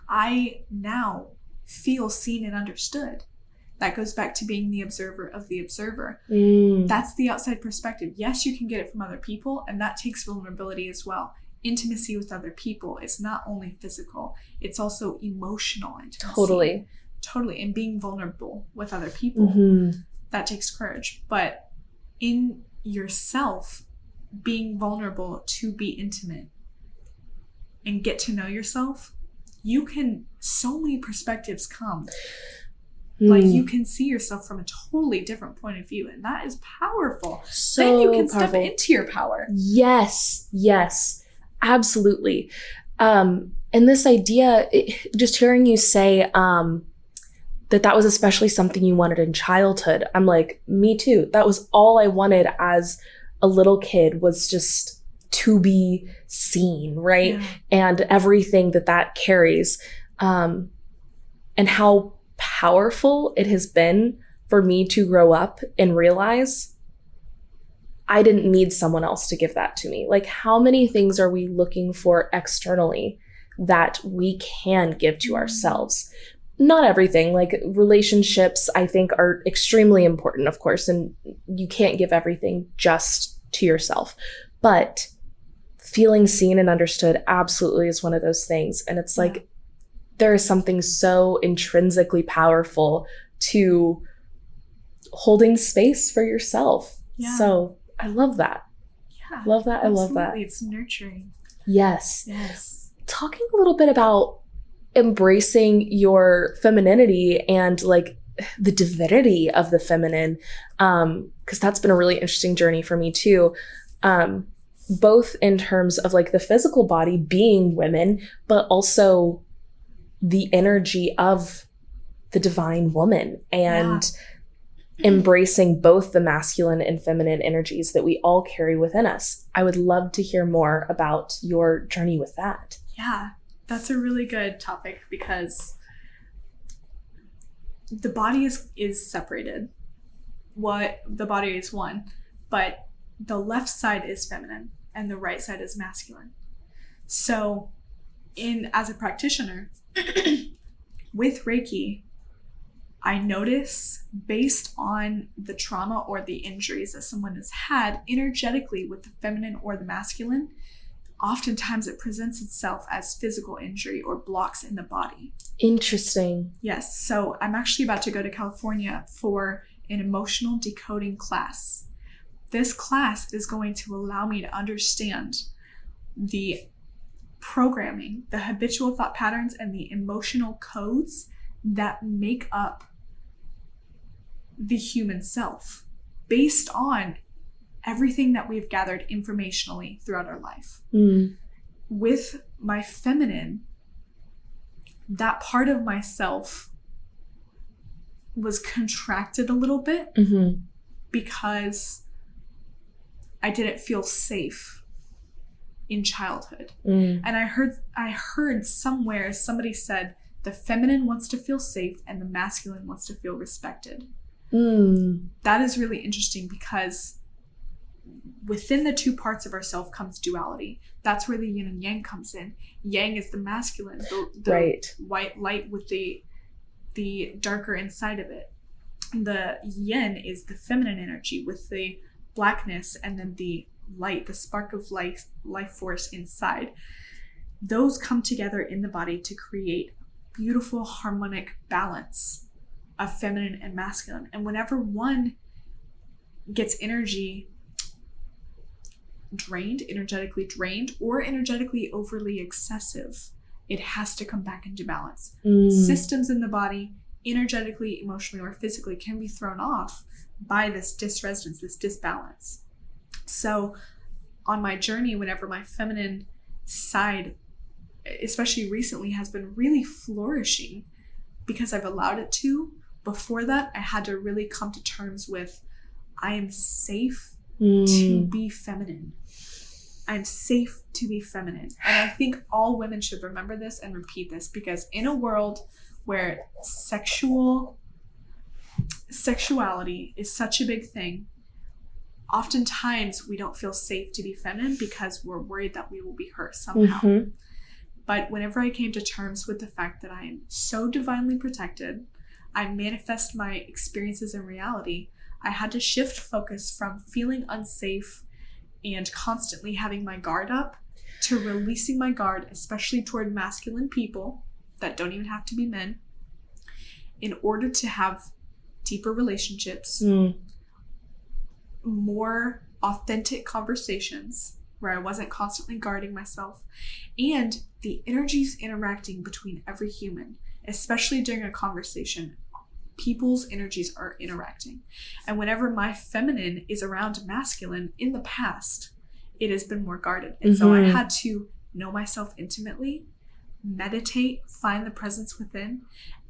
I now feel seen and understood. That goes back to being the observer of the observer. That's the outside perspective. Yes, you can get it from other people, and that takes vulnerability as well. Intimacy with other people is not only physical, it's also emotional intimacy. Totally. And being vulnerable with other people, that takes courage. But in yourself, being vulnerable to be intimate and get to know yourself, so many perspectives come. Like you can see yourself from a totally different point of view, and that is powerful. So then you can powerful. step into your power. Yes, absolutely. And this idea, just hearing you say that was especially something you wanted in childhood, I'm like, me too. That was all I wanted as a little kid, was just to be seen, right? Yeah. And everything that carries. And how powerful it has been for me to grow up and realize I didn't need someone else to give that to me. Like, how many things are we looking for externally that we can give to ourselves? Not everything. Like, relationships, I think, are extremely important, of course, and you can't give everything just to yourself. But feeling seen and understood absolutely is one of those things. And it's like, there is something so intrinsically powerful to holding space for yourself. Yeah. So I love that. Yeah. Love that. Absolutely. I love that. It's nurturing. Yes. Talking a little bit about embracing your femininity and like the divinity of the feminine, because that's been a really interesting journey for me too. Both in terms of like the physical body being women, but also the energy of the divine woman and embracing both the masculine and feminine energies that we all carry within us. I would love to hear more about your journey with that. Yeah, that's a really good topic, because the body is separated. The body is one, but the left side is feminine and the right side is masculine. So as a practitioner with Reiki, I notice based on the trauma or the injuries that someone has had energetically with the feminine or the masculine, oftentimes it presents itself as physical injury or blocks in the body. Interesting. Yes. So I'm actually about to go to California for an emotional decoding class. This class is going to allow me to understand the programming, the habitual thought patterns, and the emotional codes that make up the human self based on everything that we've gathered informationally throughout our life. With my feminine, that part of myself was contracted a little bit because I didn't feel safe in childhood. And I heard somewhere somebody said the feminine wants to feel safe and the masculine wants to feel respected. That is really interesting because within the two parts of ourself comes duality. That's where the yin and yang comes in. Yang is the masculine, the white light with the darker inside of it. The yin is the feminine energy with the blackness and then the light, the spark of life force inside. Those come together in the body to create beautiful harmonic balance of feminine and masculine. And whenever one gets energetically drained or energetically overly excessive, it has to come back into balance. Systems in the body, energetically, emotionally, or physically, can be thrown off by this disresonance, this disbalance. So on my journey, whenever my feminine side, especially recently, has been really flourishing because I've allowed it to, before that, I had to really come to terms with, I am safe to be feminine. I'm safe to be feminine. And I think all women should remember this and repeat this, because in a world where sexuality is such a big thing, oftentimes we don't feel safe to be feminine because we're worried that we will be hurt somehow. But whenever I came to terms with the fact that I am so divinely protected, I manifest my experiences in reality, I had to shift focus from feeling unsafe and constantly having my guard up to releasing my guard, especially toward masculine people that don't even have to be men, in order to have deeper relationships, more authentic conversations where I wasn't constantly guarding myself, and the energies interacting between every human, especially during a conversation. People's energies are interacting. And whenever my feminine is around masculine in the past, it has been more guarded. And so I had to know myself intimately, meditate, find the presence within,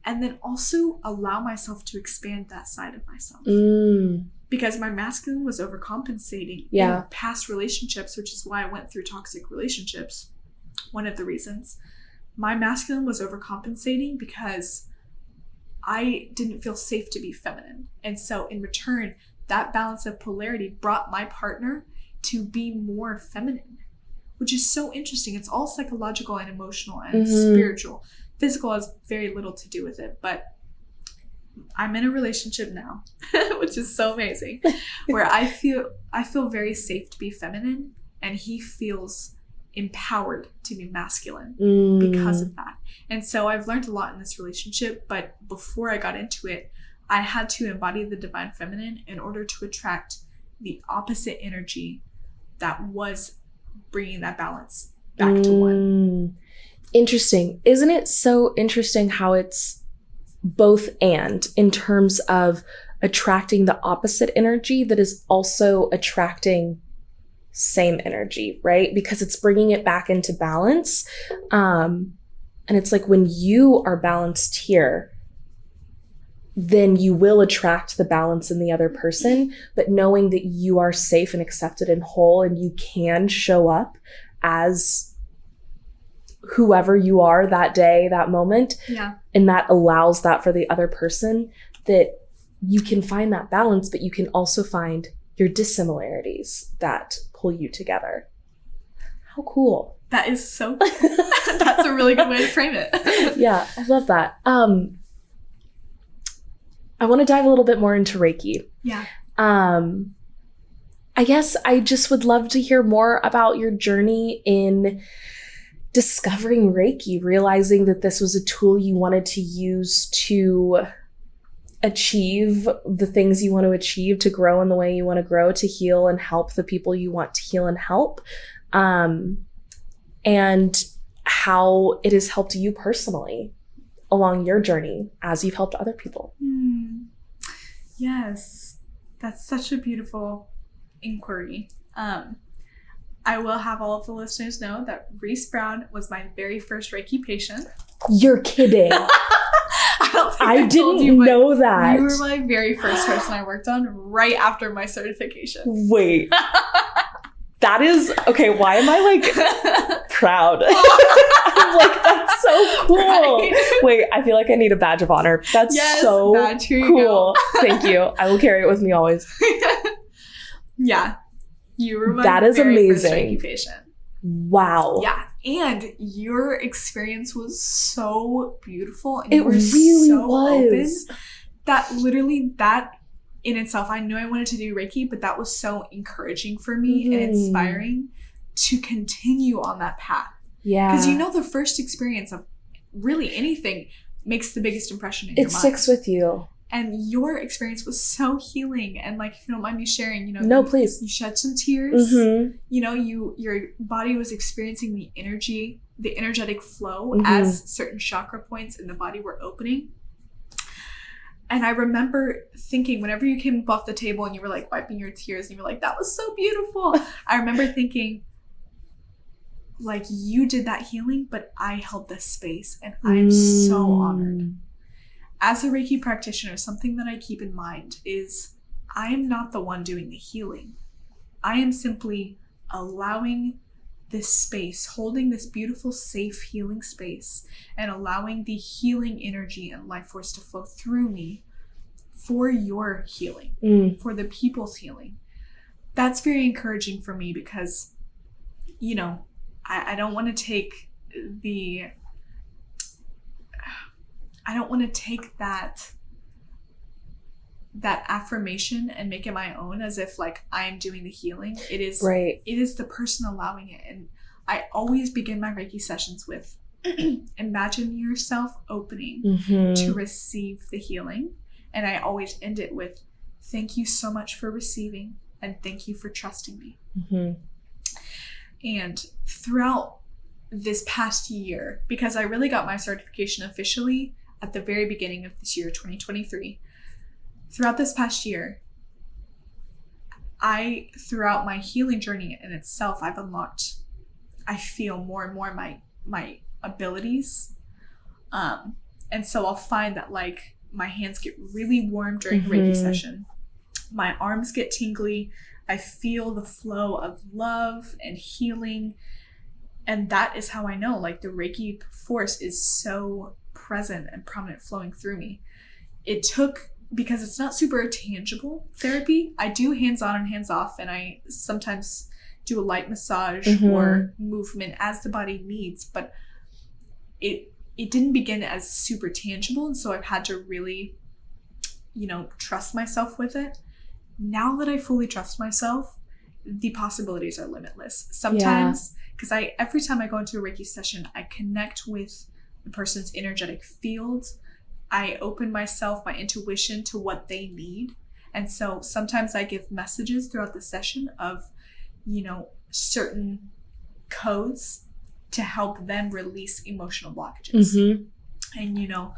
and then also allow myself to expand that side of myself. Because my masculine was overcompensating in past relationships, which is why I went through toxic relationships. One of the reasons. My masculine was overcompensating because I didn't feel safe to be feminine. And so in return, that balance of polarity brought my partner to be more feminine, which is so interesting. It's all psychological and emotional and spiritual. Physical has very little to do with it, but I'm in a relationship now, which is so amazing, where I feel very safe to be feminine, and he feels empowered to be masculine because of that. And so I've learned a lot in this relationship, but before I got into it, I had to embody the divine feminine in order to attract the opposite energy that was bringing that balance back to one. Interesting. Isn't it so interesting how it's both and in terms of attracting the opposite energy that is also attracting same energy, right? Because it's bringing it back into balance. And it's like when you are balanced here, then you will attract the balance in the other person, but knowing that you are safe and accepted and whole, and you can show up as whoever you are that day, that moment. and that allows that for the other person, that you can find that balance, but you can also find your dissimilarities that pull you together. How cool. That is so cool. That's a really good way to frame it. Yeah, I love that. I want to dive a little bit more into Reiki. Yeah. I guess I just would love to hear more about your journey in discovering Reiki, realizing that this was a tool you wanted to use to achieve the things you want to achieve, to grow in the way you want to grow, to heal and help the people you want to heal and help, and how it has helped you personally along your journey as you've helped other people. Yes, that's such a beautiful inquiry. I will have all of the listeners know that Reese Brown was my very first Reiki patient. You're kidding. I didn't know that. You were my very first person I worked on right after my certification. Wait. That is, okay, why am I like proud? I'm like, that's so cool. Right? Wait, I feel like I need a badge of honor. That's so cool. Thank you. I will carry it with me always. Yeah. You were my that is very amazing. First Reiki patient. Wow. Yeah. And your experience was so beautiful. And it you were really so was. Open that literally that in itself, I knew I wanted to do Reiki, but that was so encouraging for me and inspiring to continue on that path. Yeah. Because you know the first experience of really anything makes the biggest impression in your mind. It sticks with you. And your experience was so healing. And like, if you don't mind me sharing, you know, no, please. You shed some tears. You know, your body was experiencing the energetic flow as certain chakra points in the body were opening. And I remember thinking, whenever you came up off the table and you were like wiping your tears and you were like, that was so beautiful. I remember thinking, like, you did that healing, but I held this space and I'm so honored. As a Reiki practitioner, something that I keep in mind is I am not the one doing the healing. I am simply allowing this space, holding this beautiful, safe, healing space, and allowing the healing energy and life force to flow through me for your healing, for the people's healing. That's very encouraging for me because, you know, I don't want to take that affirmation and make it my own as if like I'm doing the healing. It is right. It is the person allowing it. And I always begin my Reiki sessions with imagine yourself opening to receive the healing. And I always end it with thank you so much for receiving and thank you for trusting me. And throughout this past year, because I really got my certification officially at the very beginning of this year, 2023, throughout this past year, throughout my healing journey in itself, I've unlocked, I feel more and more my abilities. And so I'll find that like my hands get really warm during a Reiki session. My arms get tingly. I feel the flow of love and healing. And that is how I know like the Reiki force is so present and prominent flowing through me. It took, because it's not super tangible therapy. I do hands-on and hands-off, and I sometimes do a light massage or movement as the body needs, but it didn't begin as super tangible, and so I've had to really, you know, trust myself with it. Now that I fully trust myself, the possibilities are limitless. Sometimes, because every time I go into a Reiki session, I connect with the person's energetic field. I open myself, my intuition to what they need. And so sometimes I give messages throughout the session of, you know, certain codes to help them release emotional blockages. And, you know,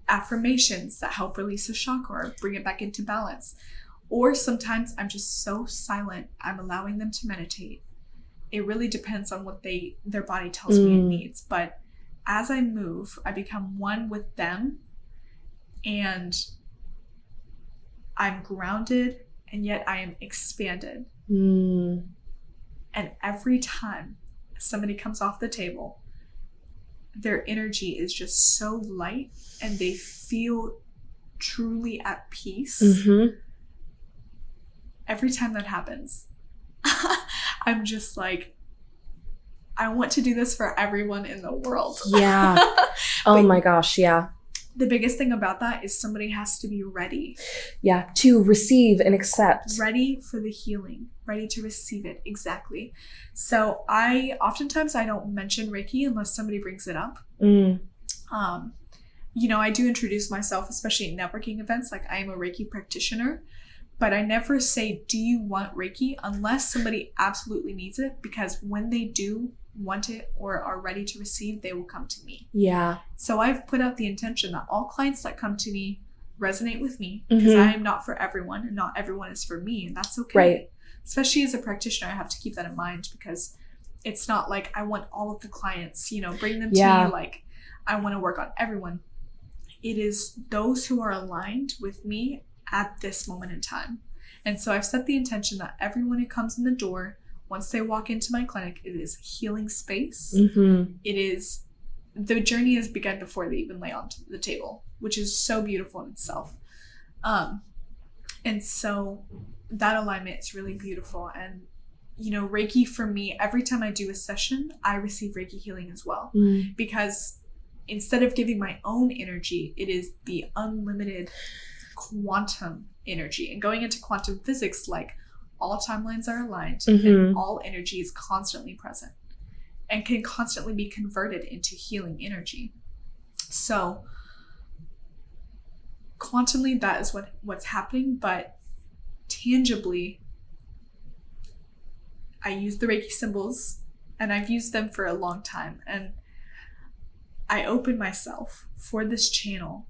affirmations that help release a chakra or bring it back into balance. Or sometimes I'm just so silent, I'm allowing them to meditate. It really depends on what their body tells me it needs. But as I move, I become one with them. And I'm grounded, and yet I am expanded. And every time somebody comes off the table, their energy is just so light and they feel truly at peace. Every time that happens, I'm just like, I want to do this for everyone in the world. Yeah. Oh my gosh. Yeah. The biggest thing about that is somebody has to be ready. Yeah. To receive and accept. Ready for the healing. Ready to receive it. Exactly. So oftentimes I don't mention Reiki unless somebody brings it up. You know, I do introduce myself, especially at networking events, like I am a Reiki practitioner, but I never say, do you want Reiki, unless somebody absolutely needs it, because when they do want it or are ready to receive, they will come to me. Yeah. So I've put out the intention that all clients that come to me resonate with me, because I am not for everyone and not everyone is for me, and that's okay. Right. Especially as a practitioner, I have to keep that in mind, because it's not like I want all of the clients, you know, bring them to me, like I want to work on everyone. It is those who are aligned with me at this moment in time. And so I've set the intention that everyone who comes in the door, once they walk into my clinic, it is healing space. It is, the journey has begun before they even lay on the table, which is so beautiful in itself. And so that alignment is really beautiful. And, you know, Reiki for me, every time I do a session, I receive Reiki healing as well. Because instead of giving my own energy, it is the unlimited quantum energy. And going into quantum physics, like all timelines are aligned and all energy is constantly present and can constantly be converted into healing energy. So quantumly, that is what's happening, but tangibly, I use the Reiki symbols and I've used them for a long time. And I open myself for this channel,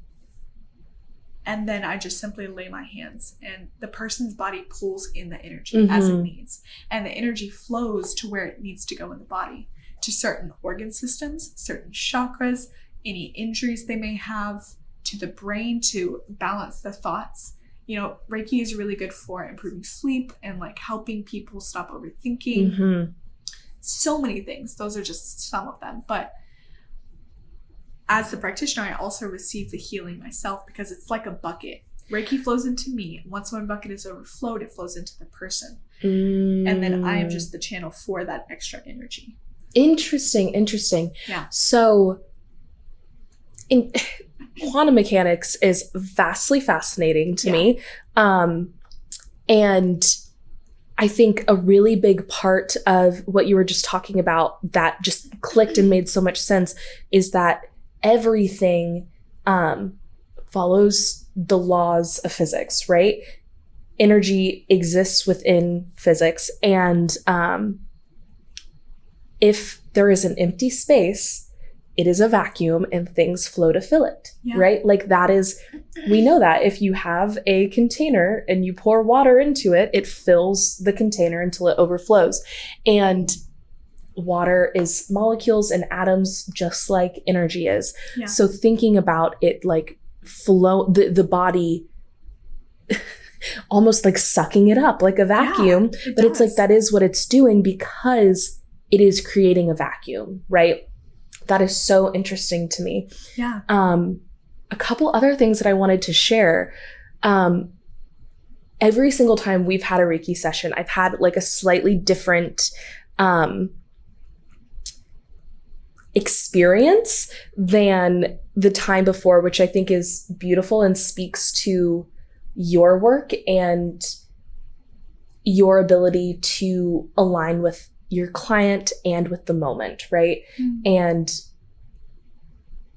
and then I just simply lay my hands, and the person's body pulls in the energy as it needs, and the energy flows to where it needs to go in the body, to certain organ systems, certain chakras, any injuries they may have, to the brain, to balance the thoughts. You know, Reiki is really good for improving sleep and like helping people stop overthinking. So many things. Those are just some of them. But as the practitioner, I also receive the healing myself, because it's like a bucket. Reiki flows into me. Once one bucket is overflowed, it flows into the person. And then I am just the channel for that extra energy. Interesting. Yeah. So in quantum mechanics is vastly fascinating to me. And I think a really big part of what you were just talking about that just clicked and made so much sense is that everything follows the laws of physics, right? Energy exists within physics. And if there is an empty space, it is a vacuum and things flow to fill it, right? Like that is, we know that if you have a container and you pour water into it, it fills the container until it overflows. And water is molecules and atoms, just like energy is. So thinking about it like flow, the body almost like sucking it up like a vacuum, but it's like that is what it's doing because it is creating a vacuum, right? That is so interesting to me. A couple other things that I wanted to share. Every single time we've had a Reiki session, I've had like a slightly different experience than the time before, which I think is beautiful and speaks to your work and your ability to align with your client and with the moment, right? And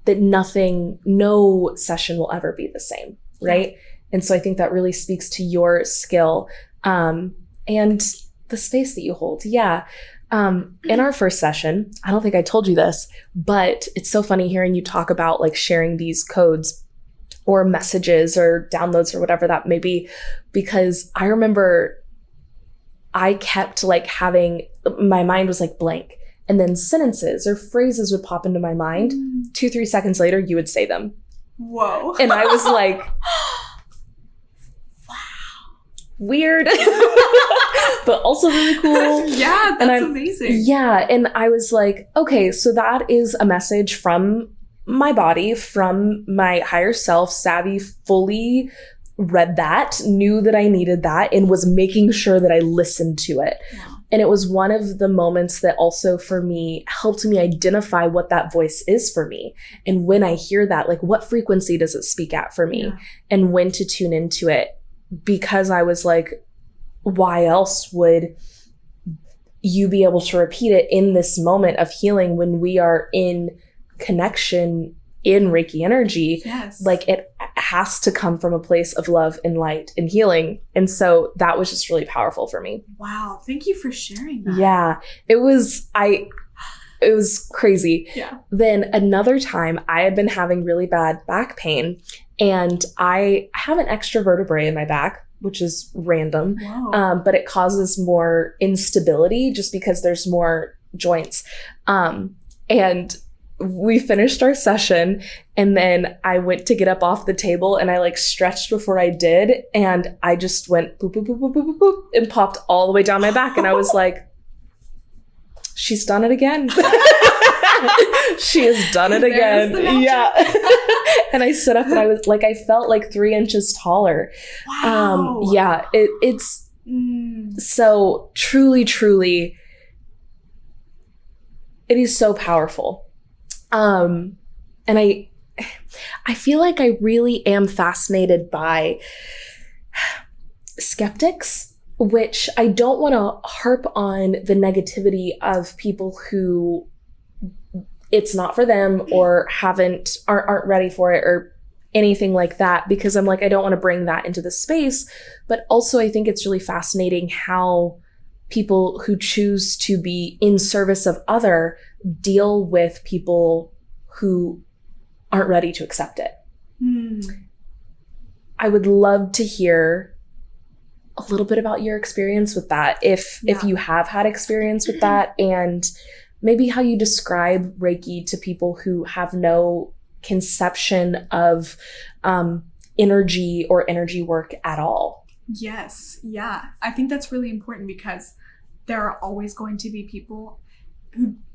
that no session will ever be the same, right? And so I think that really speaks to your skill and the space that you hold. In our first session, I don't think I told you this, but it's so funny hearing you talk about like sharing these codes or messages or downloads or whatever that may be, because I remember I kept like my mind was like blank, and then sentences or phrases would pop into my mind. 2-3 seconds later, you would say them. Whoa. And I was like, weird, but also really cool. Yeah, that's amazing. Yeah. And I was like, okay, so that is a message from my body, from my higher self. Savi fully read that, knew that I needed that, and was making sure that I listened to it. Wow. And it was one of the moments that also for me helped me identify what that voice is for me. And when I hear that, like, what frequency does it speak at for me? Yeah. And when to tune into it. Because I was like, why else would you be able to repeat it in this moment of healing when we are in connection in Reiki energy? Yes. Like, it has to come from a place of love and light and healing. And so that was just really powerful for me. Wow. Thank you for sharing that. Yeah. It was crazy. Yeah. Then another time I had been having really bad back pain, and I have an extra vertebrae in my back, which is random. Whoa. But it causes more instability just because there's more joints. And we finished our session, and then I went to get up off the table, and I like stretched before I did, and I just went boop, boop, boop, boop, boop, boop, boop, and popped all the way down my back. And I was like, she's done it again. She has done it again. Yeah. And I stood up, and I was like, I felt like 3 inches taller. Wow. Yeah, it's so truly, truly, it is so powerful. And I feel like I really am fascinated by skeptics, which I don't want to harp on the negativity of people who it's not for them or aren't ready for it or anything like that, because I'm like, I don't want to bring that into the space. But also I think it's really fascinating how people who choose to be in service of other deal with people who aren't ready to accept it. I would love to hear a little bit about your experience with that, if you have had experience with that, and maybe how you describe Reiki to people who have no conception of energy or energy work at all. Yes. Yeah. I think that's really important, because there are always going to be people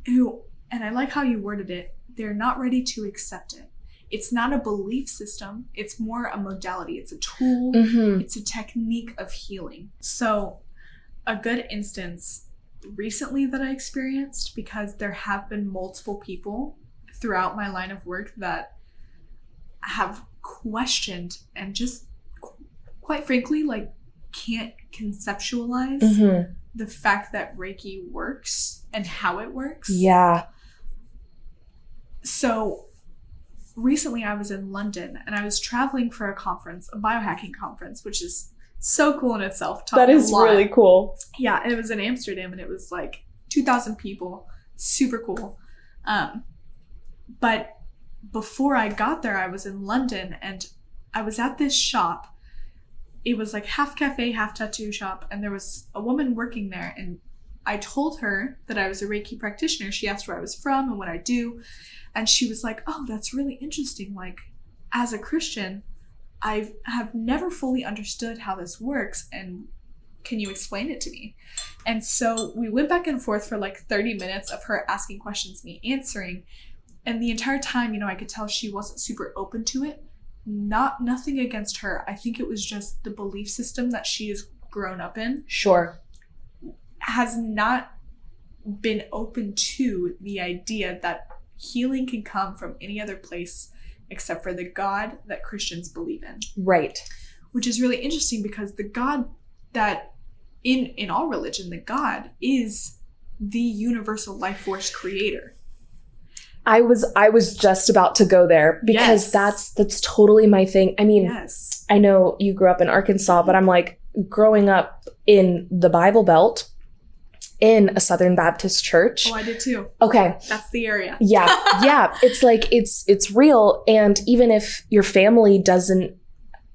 who, and I like how you worded it, they're not ready to accept it. It's not a belief system. It's more a modality. It's a tool. It's a technique of healing. So a good instance recently that I experienced, because there have been multiple people throughout my line of work that have questioned and just, quite frankly, like, can't conceptualize the fact that Reiki works and how it works. Yeah. So recently I was in London, and I was traveling for a conference, a biohacking conference, which is so cool in itself. That is really cool. Yeah, it was in Amsterdam, and it was like 2,000 people. Super cool. But before I got there, I was in London, and I was at this shop. It was like half cafe, half tattoo shop, and there was a woman working there, and I told her that I was a Reiki practitioner. She asked where I was from and what I do, and she was like, oh, that's really interesting. Like, as a Christian, I have never fully understood how this works, and can you explain it to me? And so we went back and forth for like 30 minutes of her asking questions, me answering, and the entire time, I could tell she wasn't super open to it. Nothing against her. I think it was just the belief system that she has grown up in. Sure. Has not been open to the idea that healing can come from any other place except for the God that Christians believe in. Right. Which is really interesting, because the God that in all religion, the God is the universal life force creator. I was just about to go there, because that's totally my thing. I mean, yes. I know you grew up in Arkansas, but I'm like, growing up in the Bible Belt in a Southern Baptist church. Oh, I did too. Okay. That's the area. Yeah. Yeah. It's like, it's real. And even if your family doesn't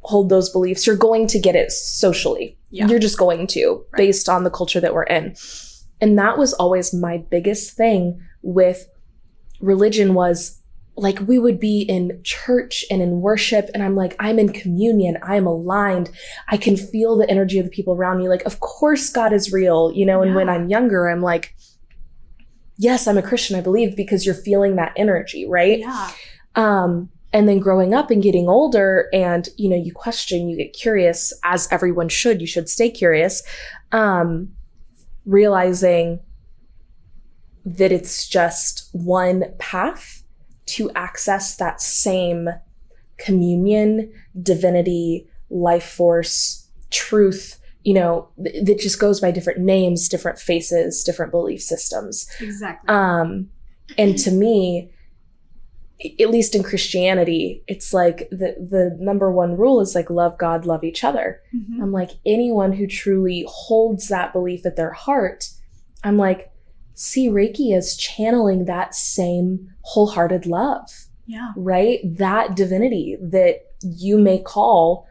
hold those beliefs, you're going to get it socially. Yeah. You're just going to, based on the culture that we're in. And that was always my biggest thing with religion, was like we would be in church and in worship, and I'm like, I'm in communion, I'm aligned, I can feel the energy of the people around me. Like, of course God is real, you know. And when I'm younger, I'm like, yes, I'm a Christian, I believe, because you're feeling that energy, right? Yeah. And then growing up and getting older, and, you know, you question, you get curious, as everyone should. You should stay curious. Realizing that it's just one path to access that same communion, divinity, life force, truth, you know, that just goes by different names, different faces, different belief systems. Exactly. And to me, at least in Christianity, it's like the number one rule is like, love God, love each other. Mm-hmm. I'm like, anyone who truly holds that belief at their heart, I'm like, see Reiki as channeling that same wholehearted love. Yeah. Right? That divinity that you may call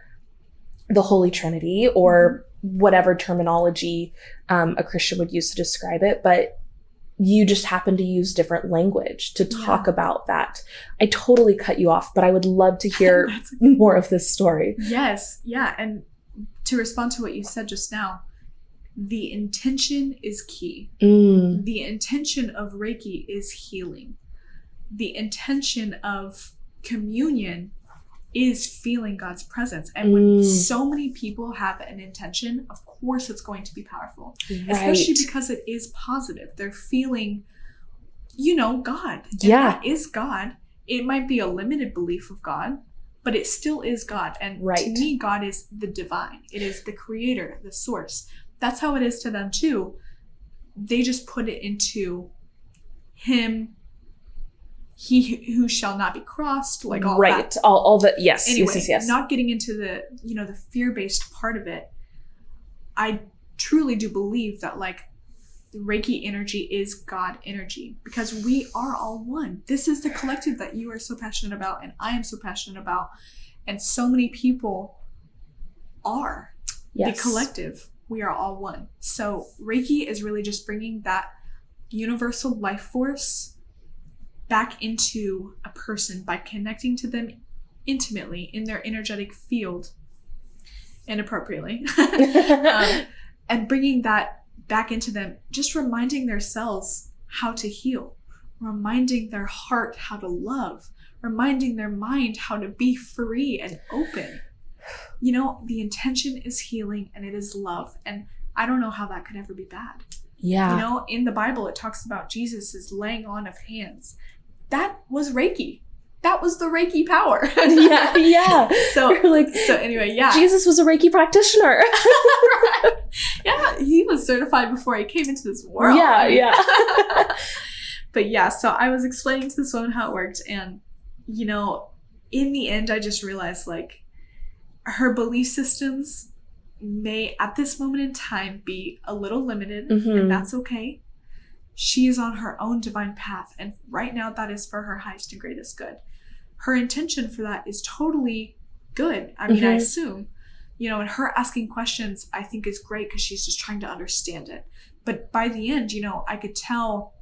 the Holy Trinity, or whatever terminology a Christian would use to describe it. But you just happen to use different language to talk about that. I totally cut you off, but I would love to hear more of this story. Yes. Yeah. And to respond to what you said just now, the intention is key. The intention of Reiki is healing. The intention of communion is feeling God's presence. And when so many people have an intention, of course it's going to be powerful. Right. Especially because it is positive. They're feeling, you know, God. And that is God. It might be a limited belief of God, but it still is God. And to me, God is the divine. It is the creator, the source. That's how it is to them too. They just put it into him, he who shall not be crossed, like all that. All the, yes, anyway, yes. Not getting into the, you know, the fear-based part of it. I truly do believe that, like, Reiki energy is God energy, because we are all one. This is the collective that you are so passionate about, and I am so passionate about, and so many people are. The collective. We are all one. So Reiki is really just bringing that universal life force back into a person by connecting to them intimately in their energetic field, inappropriately, and bringing that back into them, just reminding their cells how to heal, reminding their heart how to love, reminding their mind how to be free and open. You know, the intention is healing and it is love. And I don't know how that could ever be bad. Yeah. You know, in the Bible, it talks about Jesus' laying on of hands. That was Reiki. That was the Reiki power. Yeah. So anyway, Jesus was a Reiki practitioner. Right. Yeah, he was certified before he came into this world. Yeah. But yeah, so I was explaining to this woman how it worked. And, you know, in the end, I just realized, like, her belief systems may, at this moment in time, be a little limited, and that's okay. She is on her own divine path, and right now that is for her highest and greatest good. Her intention for that is totally good. I mean, I assume, you know, and her asking questions, I think, is great because she's just trying to understand it. But by the end, you know, I could tell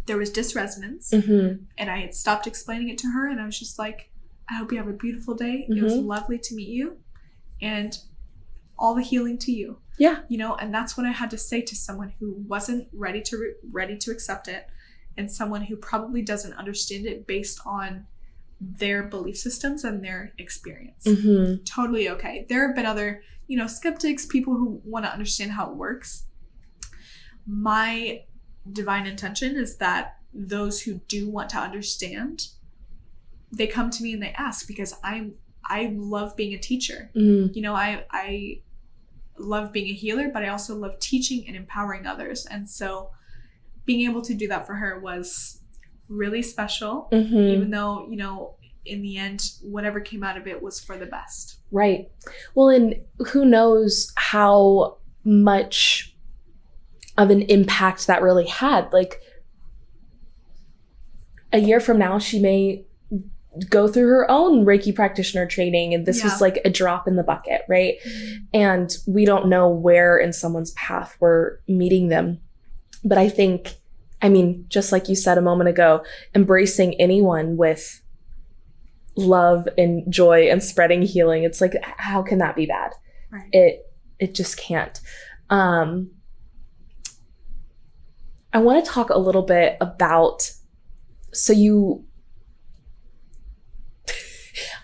there was dysresonance, and I had stopped explaining it to her, and I was just like, I hope you have a beautiful day. It was lovely to meet you, and all the healing to you. Yeah. You know, and that's what I had to say to someone who wasn't ready to accept it, and someone who probably doesn't understand it based on their belief systems and their experience. Totally okay. There have been other, you know, skeptics, people who want to understand how it works. My divine intention is that those who do want to understand, they come to me and they ask, because I love being a teacher. You know, I love being a healer, but I also love teaching and empowering others. And so being able to do that for her was really special, even though, you know, in the end, whatever came out of it was for the best. Right. Well, and who knows how much of an impact that really had. Like, a year from now, she may go through her own Reiki practitioner training, and this was like a drop in the bucket, right? And we don't know where in someone's path we're meeting them. But I think, I mean, just like you said a moment ago, embracing anyone with love and joy and spreading healing. It's like, how can that be bad? Right. It just can't. I want to talk a little bit about,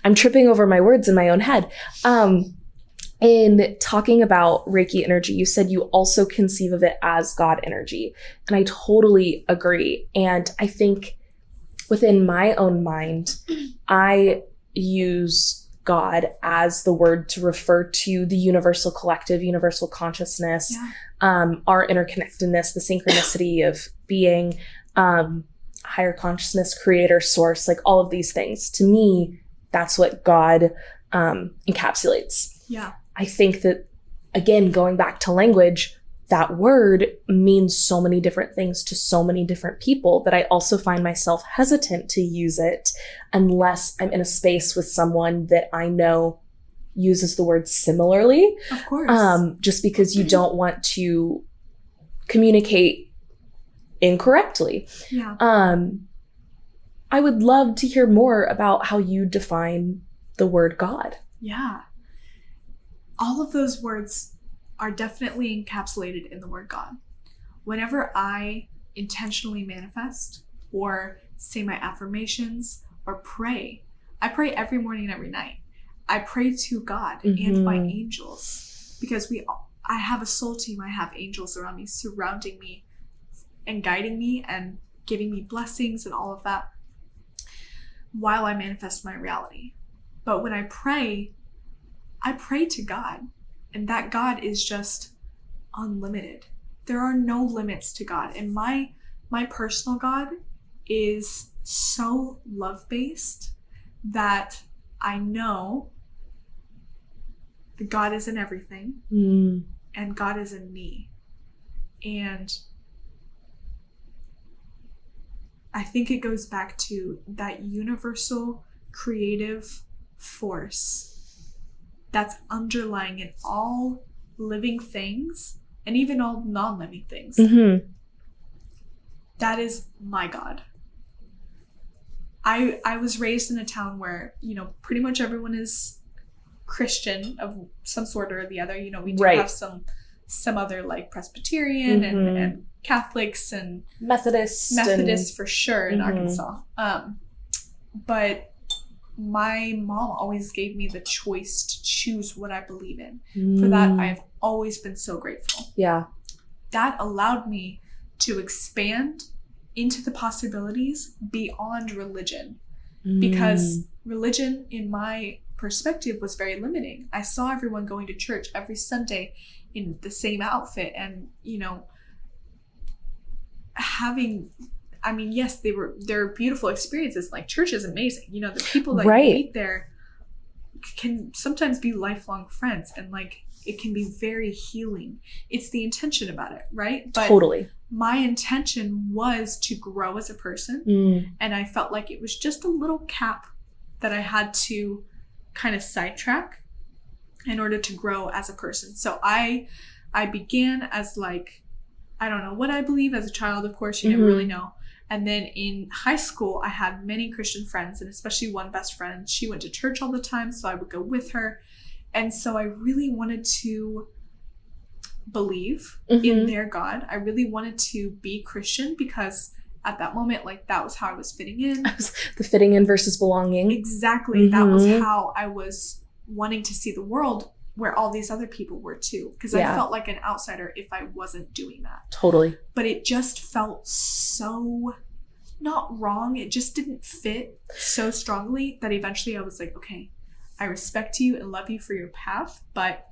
I'm tripping over my words in my own head. In talking about Reiki energy, you said you also conceive of it as God energy. And I totally agree. And I think within my own mind, I use God as the word to refer to the universal collective, universal consciousness, our interconnectedness, the synchronicity of being, higher consciousness, creator, source, like all of these things. To me, that's what God encapsulates. Yeah. I think that, again, going back to language, that word means so many different things to so many different people that I also find myself hesitant to use it unless I'm in a space with someone that I know uses the word similarly. Of course. Just because you don't want to communicate incorrectly. Yeah. I would love to hear more about how you define the word God. Yeah. All of those words are definitely encapsulated in the word God. Whenever I intentionally manifest or say my affirmations or pray, I pray every morning and every night. I pray to God and my angels because I have a soul team. I have angels around me, surrounding me and guiding me and giving me blessings and all of that while I manifest my reality. But when I pray to God, and that God is just unlimited. There are no limits to God. And my personal God is so love-based that I know that God is in everything and God is in me. And I think it goes back to that universal creative force that's underlying in all living things and even all non-living things. That is my God. I was raised in a town where, pretty much everyone is Christian of some sort or the other. We do have some other like Presbyterian and Catholics and Methodists for sure in Arkansas. But my mom always gave me the choice to choose what I believe in. For that, I've always been so grateful. Yeah. That allowed me to expand into the possibilities beyond religion. Because religion, in my perspective, was very limiting. I saw everyone going to church every Sunday in the same outfit and, yes, they're beautiful experiences. Like, church is amazing. The people that you meet there can sometimes be lifelong friends, and like it can be very healing. It's the intention about it, right? But totally. My intention was to grow as a person, and I felt like it was just a little cap that I had to kind of sidetrack in order to grow as a person. So I began as like, I don't know what I believe as a child. Of course, you never really know. And then in high school, I had many Christian friends, and especially one best friend. She went to church all the time, so I would go with her. And so I really wanted to believe in their God. I really wanted to be Christian because at that moment, like, that was how I was fitting in. The fitting in versus belonging. Exactly. That was how I was wanting to see the world, where all these other people were too. Because I felt like an outsider if I wasn't doing that. Totally. But it just felt so not wrong. It just didn't fit so strongly that eventually I was like, okay, I respect you and love you for your path, but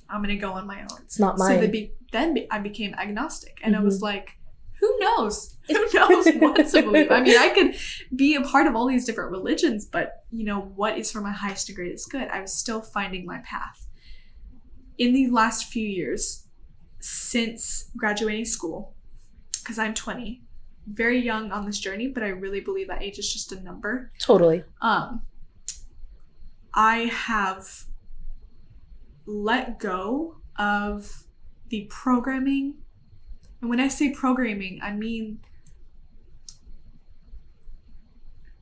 I'm going to go on my own. It's not mine. So then I became agnostic, and I was like, who knows? Who knows what to believe? I mean, I could be a part of all these different religions, but what is for my highest and greatest good? I was still finding my path. In the last few years, since graduating school, because I'm 20, very young on this journey, but I really believe that age is just a number. Totally. I have let go of the programming. And when I say programming, I mean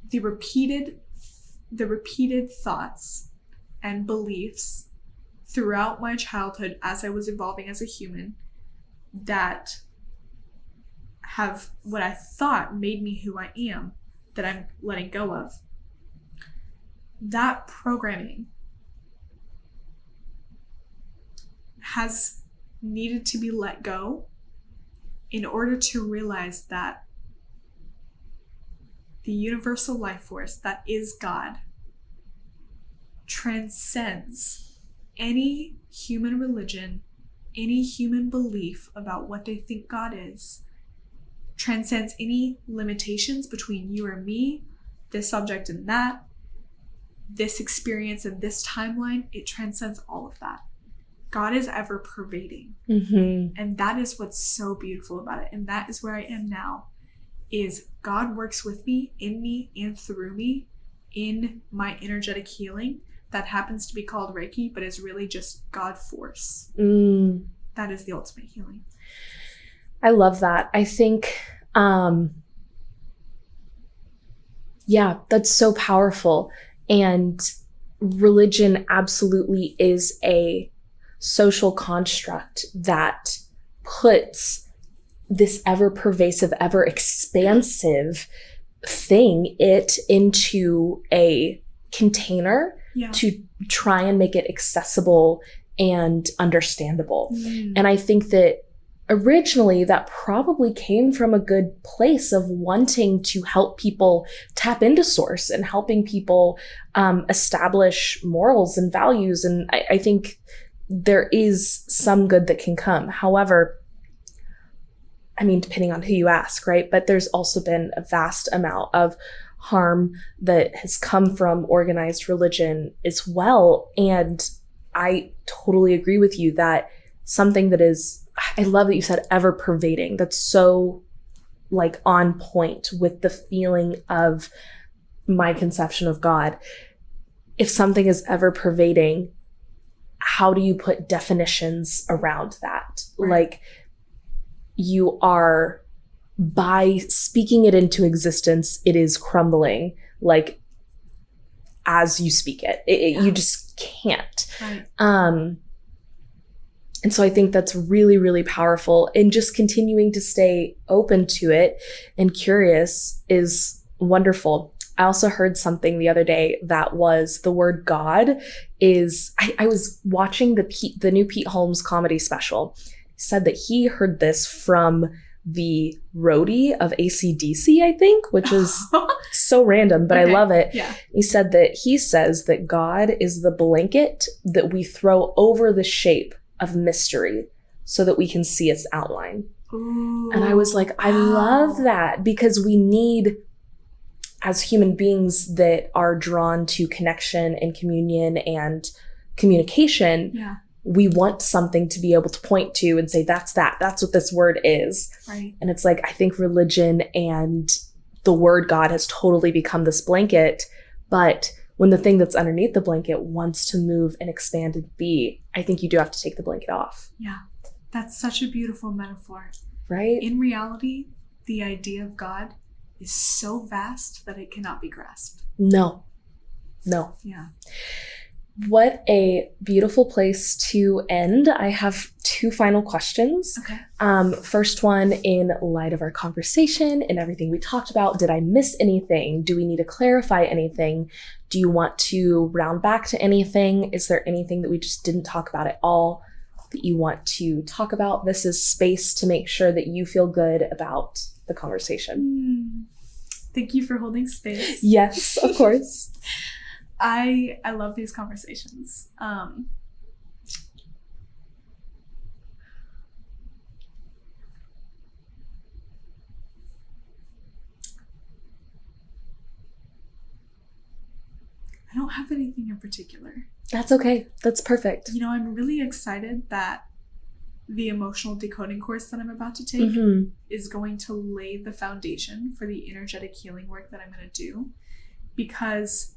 the repeated the repeated thoughts and beliefs throughout my childhood as I was evolving as a human that have what I thought made me who I am, that I'm letting go of. That programming has needed to be let go in order to realize that the universal life force that is God transcends any human religion, any human belief about what they think God is, transcends any limitations between you or me, this subject and that, this experience and this timeline. It transcends all of that. God is ever pervading. Mm-hmm. And that is what's so beautiful about it. And that is where I am now, is God works with me, in me, and through me in my energetic healing that happens to be called Reiki, but is really just God force. That is the ultimate healing. I love that. I think, that's so powerful. And religion absolutely is a social construct that puts this ever pervasive, ever expansive thing into a container to try and make it accessible and understandable. And I think that originally that probably came from a good place of wanting to help people tap into source and helping people establish morals and values. And I think there is some good that can come. However, I mean, depending on who you ask, right? But there's also been a vast amount of harm that has come from organized religion as well. And I totally agree with you that something that is, I love that you said ever pervading. That's so like on point with the feeling of my conception of God. If something is ever pervading, how do you put definitions around that? Right. Like, you are, by speaking it into existence, it is crumbling, like, as you speak it. You just can't. Right. And so I think that's really, really powerful. And just continuing to stay open to it and curious is wonderful. I also heard something the other day that was the word God is, I was watching the new Pete Holmes comedy special. He said that he heard this from the roadie of AC/DC, I think, which is so random, but okay. I love it. Yeah. He said that he says that God is the blanket that we throw over the shape of mystery so that we can see its outline. Ooh, and I was like, I love that, because we need, as human beings that are drawn to connection and communion and communication, we want something to be able to point to and say, that's what this word is. Right. And it's like, I think religion and the word God has totally become this blanket, but when the thing that's underneath the blanket wants to move and expand and be, I think you do have to take the blanket off. Yeah. That's such a beautiful metaphor. Right? In reality, the idea of God is so vast that it cannot be grasped. No. Yeah. What a beautiful place to end. I have 2 final questions. Okay. First one, in light of our conversation and everything we talked about, did I miss anything? Do we need to clarify anything? Do you want to round back to anything? Is there anything that we just didn't talk about at all that you want to talk about? This is space to make sure that you feel good about the conversation. Thank you for holding space. Yes, of course. I love these conversations. I don't have anything in particular. That's okay. That's perfect. You know, I'm really excited that the emotional decoding course that I'm about to take is going to lay the foundation for the energetic healing work that I'm going to do. Because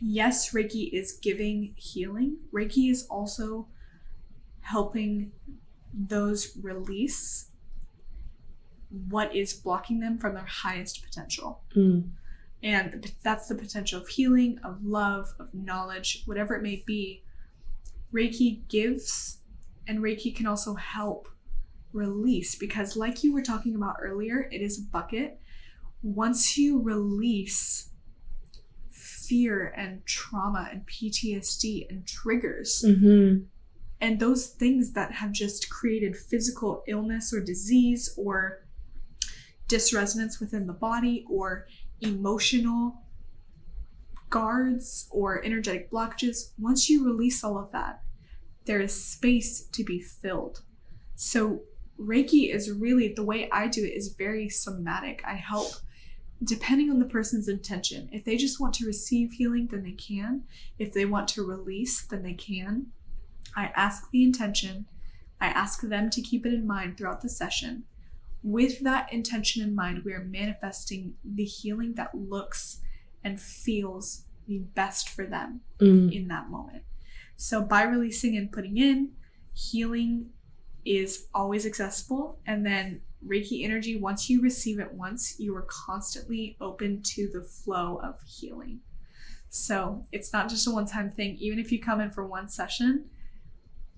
yes, Reiki is giving healing. Reiki is also helping those release what is blocking them from their highest potential. And that's the potential of healing, of love, of knowledge, whatever it may be. Reiki gives, and Reiki can also help release, because like you were talking about earlier, it is a bucket. Once you release fear and trauma and PTSD and triggers, and those things that have just created physical illness or disease or dysresonance within the body or emotional guards or energetic blockages, once you release all of that, there is space to be filled. So Reiki is really, the way I do it is very somatic. I help depending on the person's intention. If they just want to receive healing, then they can. If they want to release, then they can. I ask the intention. I ask them to keep it in mind throughout the session. With that intention in mind, we are manifesting the healing that looks and feels the best for them in that moment. So by releasing and putting in, healing is always accessible. And then Reiki energy, once you receive it once, you are constantly open to the flow of healing. So it's not just a one-time thing. Even if you come in for one session,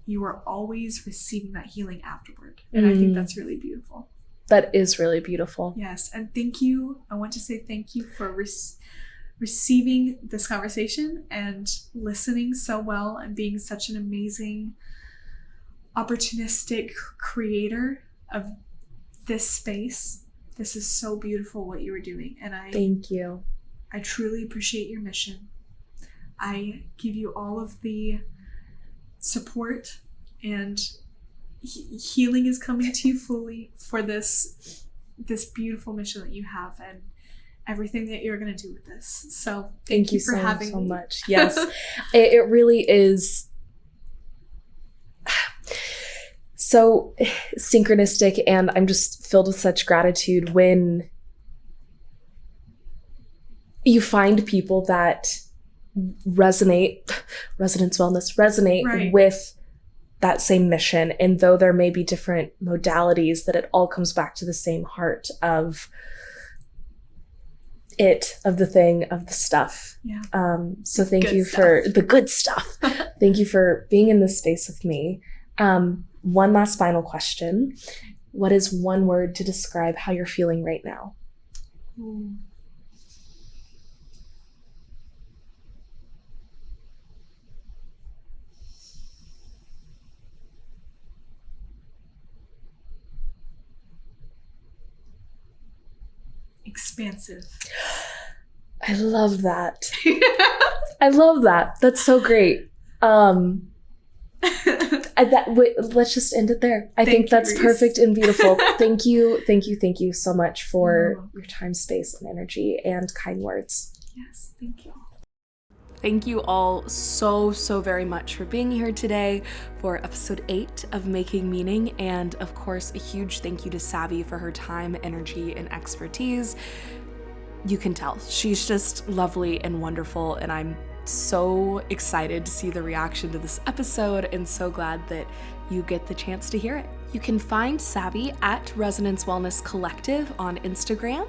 you are always receiving that healing afterward. And I think that's really beautiful. That is really beautiful. Yes. And thank you. I want to say thank you for receiving this conversation and listening so well and being such an amazing, opportunistic creator of this space. This is so beautiful what you were doing. And thank you. I truly appreciate your mission. I give you all of the support, and healing is coming to you fully for this beautiful mission that you have and everything that you're going to do with this. So thank you for having so me. Much. Yes, it really is so synchronistic, and I'm just filled with such gratitude when you find people that resonate right. with that same mission. And though there may be different modalities, that it all comes back to the same heart of the thing, of the stuff. Yeah. So thank you for the good stuff. Thank you for being in this space with me. One last final question. What is one word to describe how you're feeling right now? Expansive. I love that. I love that. That's so great. Let's just end it there. I think that's Reese. Perfect and beautiful. Thank you so much for your time, space, and energy and kind words. Yes, thank you. Thank you all so very much for being here today for episode 8 of Making Meaning. And of course, a huge thank you to Savi for her time, energy, and expertise. You can tell she's just lovely and wonderful, and I'm so excited to see the reaction to this episode and so glad that you get the chance to hear it. You can find Savi at Resonance Wellness Collective on Instagram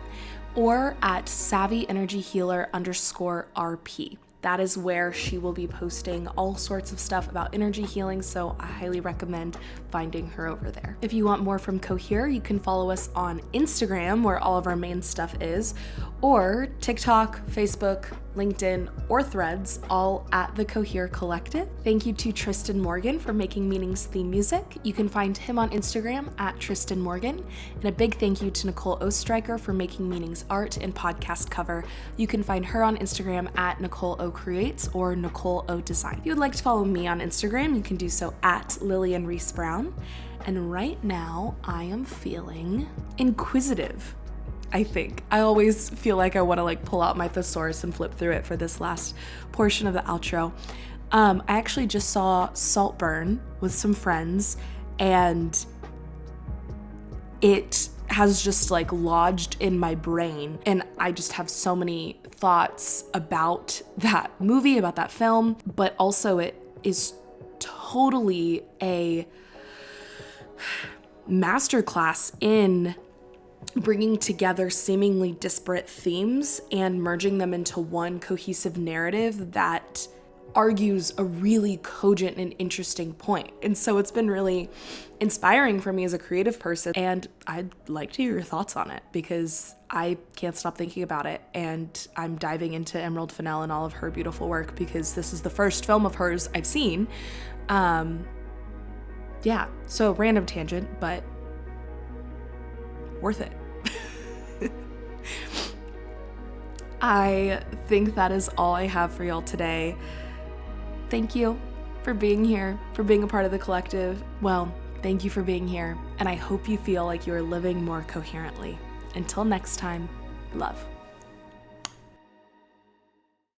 or at SaviEnergyHealer_RP. That is where she will be posting all sorts of stuff about energy healing, so I highly recommend finding her over there. If you want more from Cohere, you can follow us on Instagram, where all of our main stuff is, or TikTok, Facebook, LinkedIn, or Threads, all at the Cohere Collective. Thank you to Tristan Morgan for making Meaning's theme music. You can find him on Instagram at Tristan Morgan. And a big thank you to Nicole Ostreicher for making Meaning's art and podcast cover. You can find her on Instagram at Nicole O Creates or Nicole O Design. If you would like to follow me on Instagram, you can do so at Lillian Reese Brown. And right now, I am feeling inquisitive. I think. I always feel like I want to pull out my thesaurus and flip through it for this last portion of the outro. I actually just saw Saltburn with some friends, and it has just lodged in my brain, and I just have so many thoughts about that movie, about that film, but also it is totally a masterclass in bringing together seemingly disparate themes and merging them into one cohesive narrative that argues a really cogent and interesting point. And so it's been really inspiring for me as a creative person, and I'd like to hear your thoughts on it because I can't stop thinking about it, and I'm diving into Emerald Fennell and all of her beautiful work because this is the first film of hers I've seen. Yeah, so random tangent, but worth it. I think that is all I have for y'all today. Thank you for being here, for being a part of the collective. Well, thank you for being here, and I hope you feel like you are living more coherently. Until next time, love.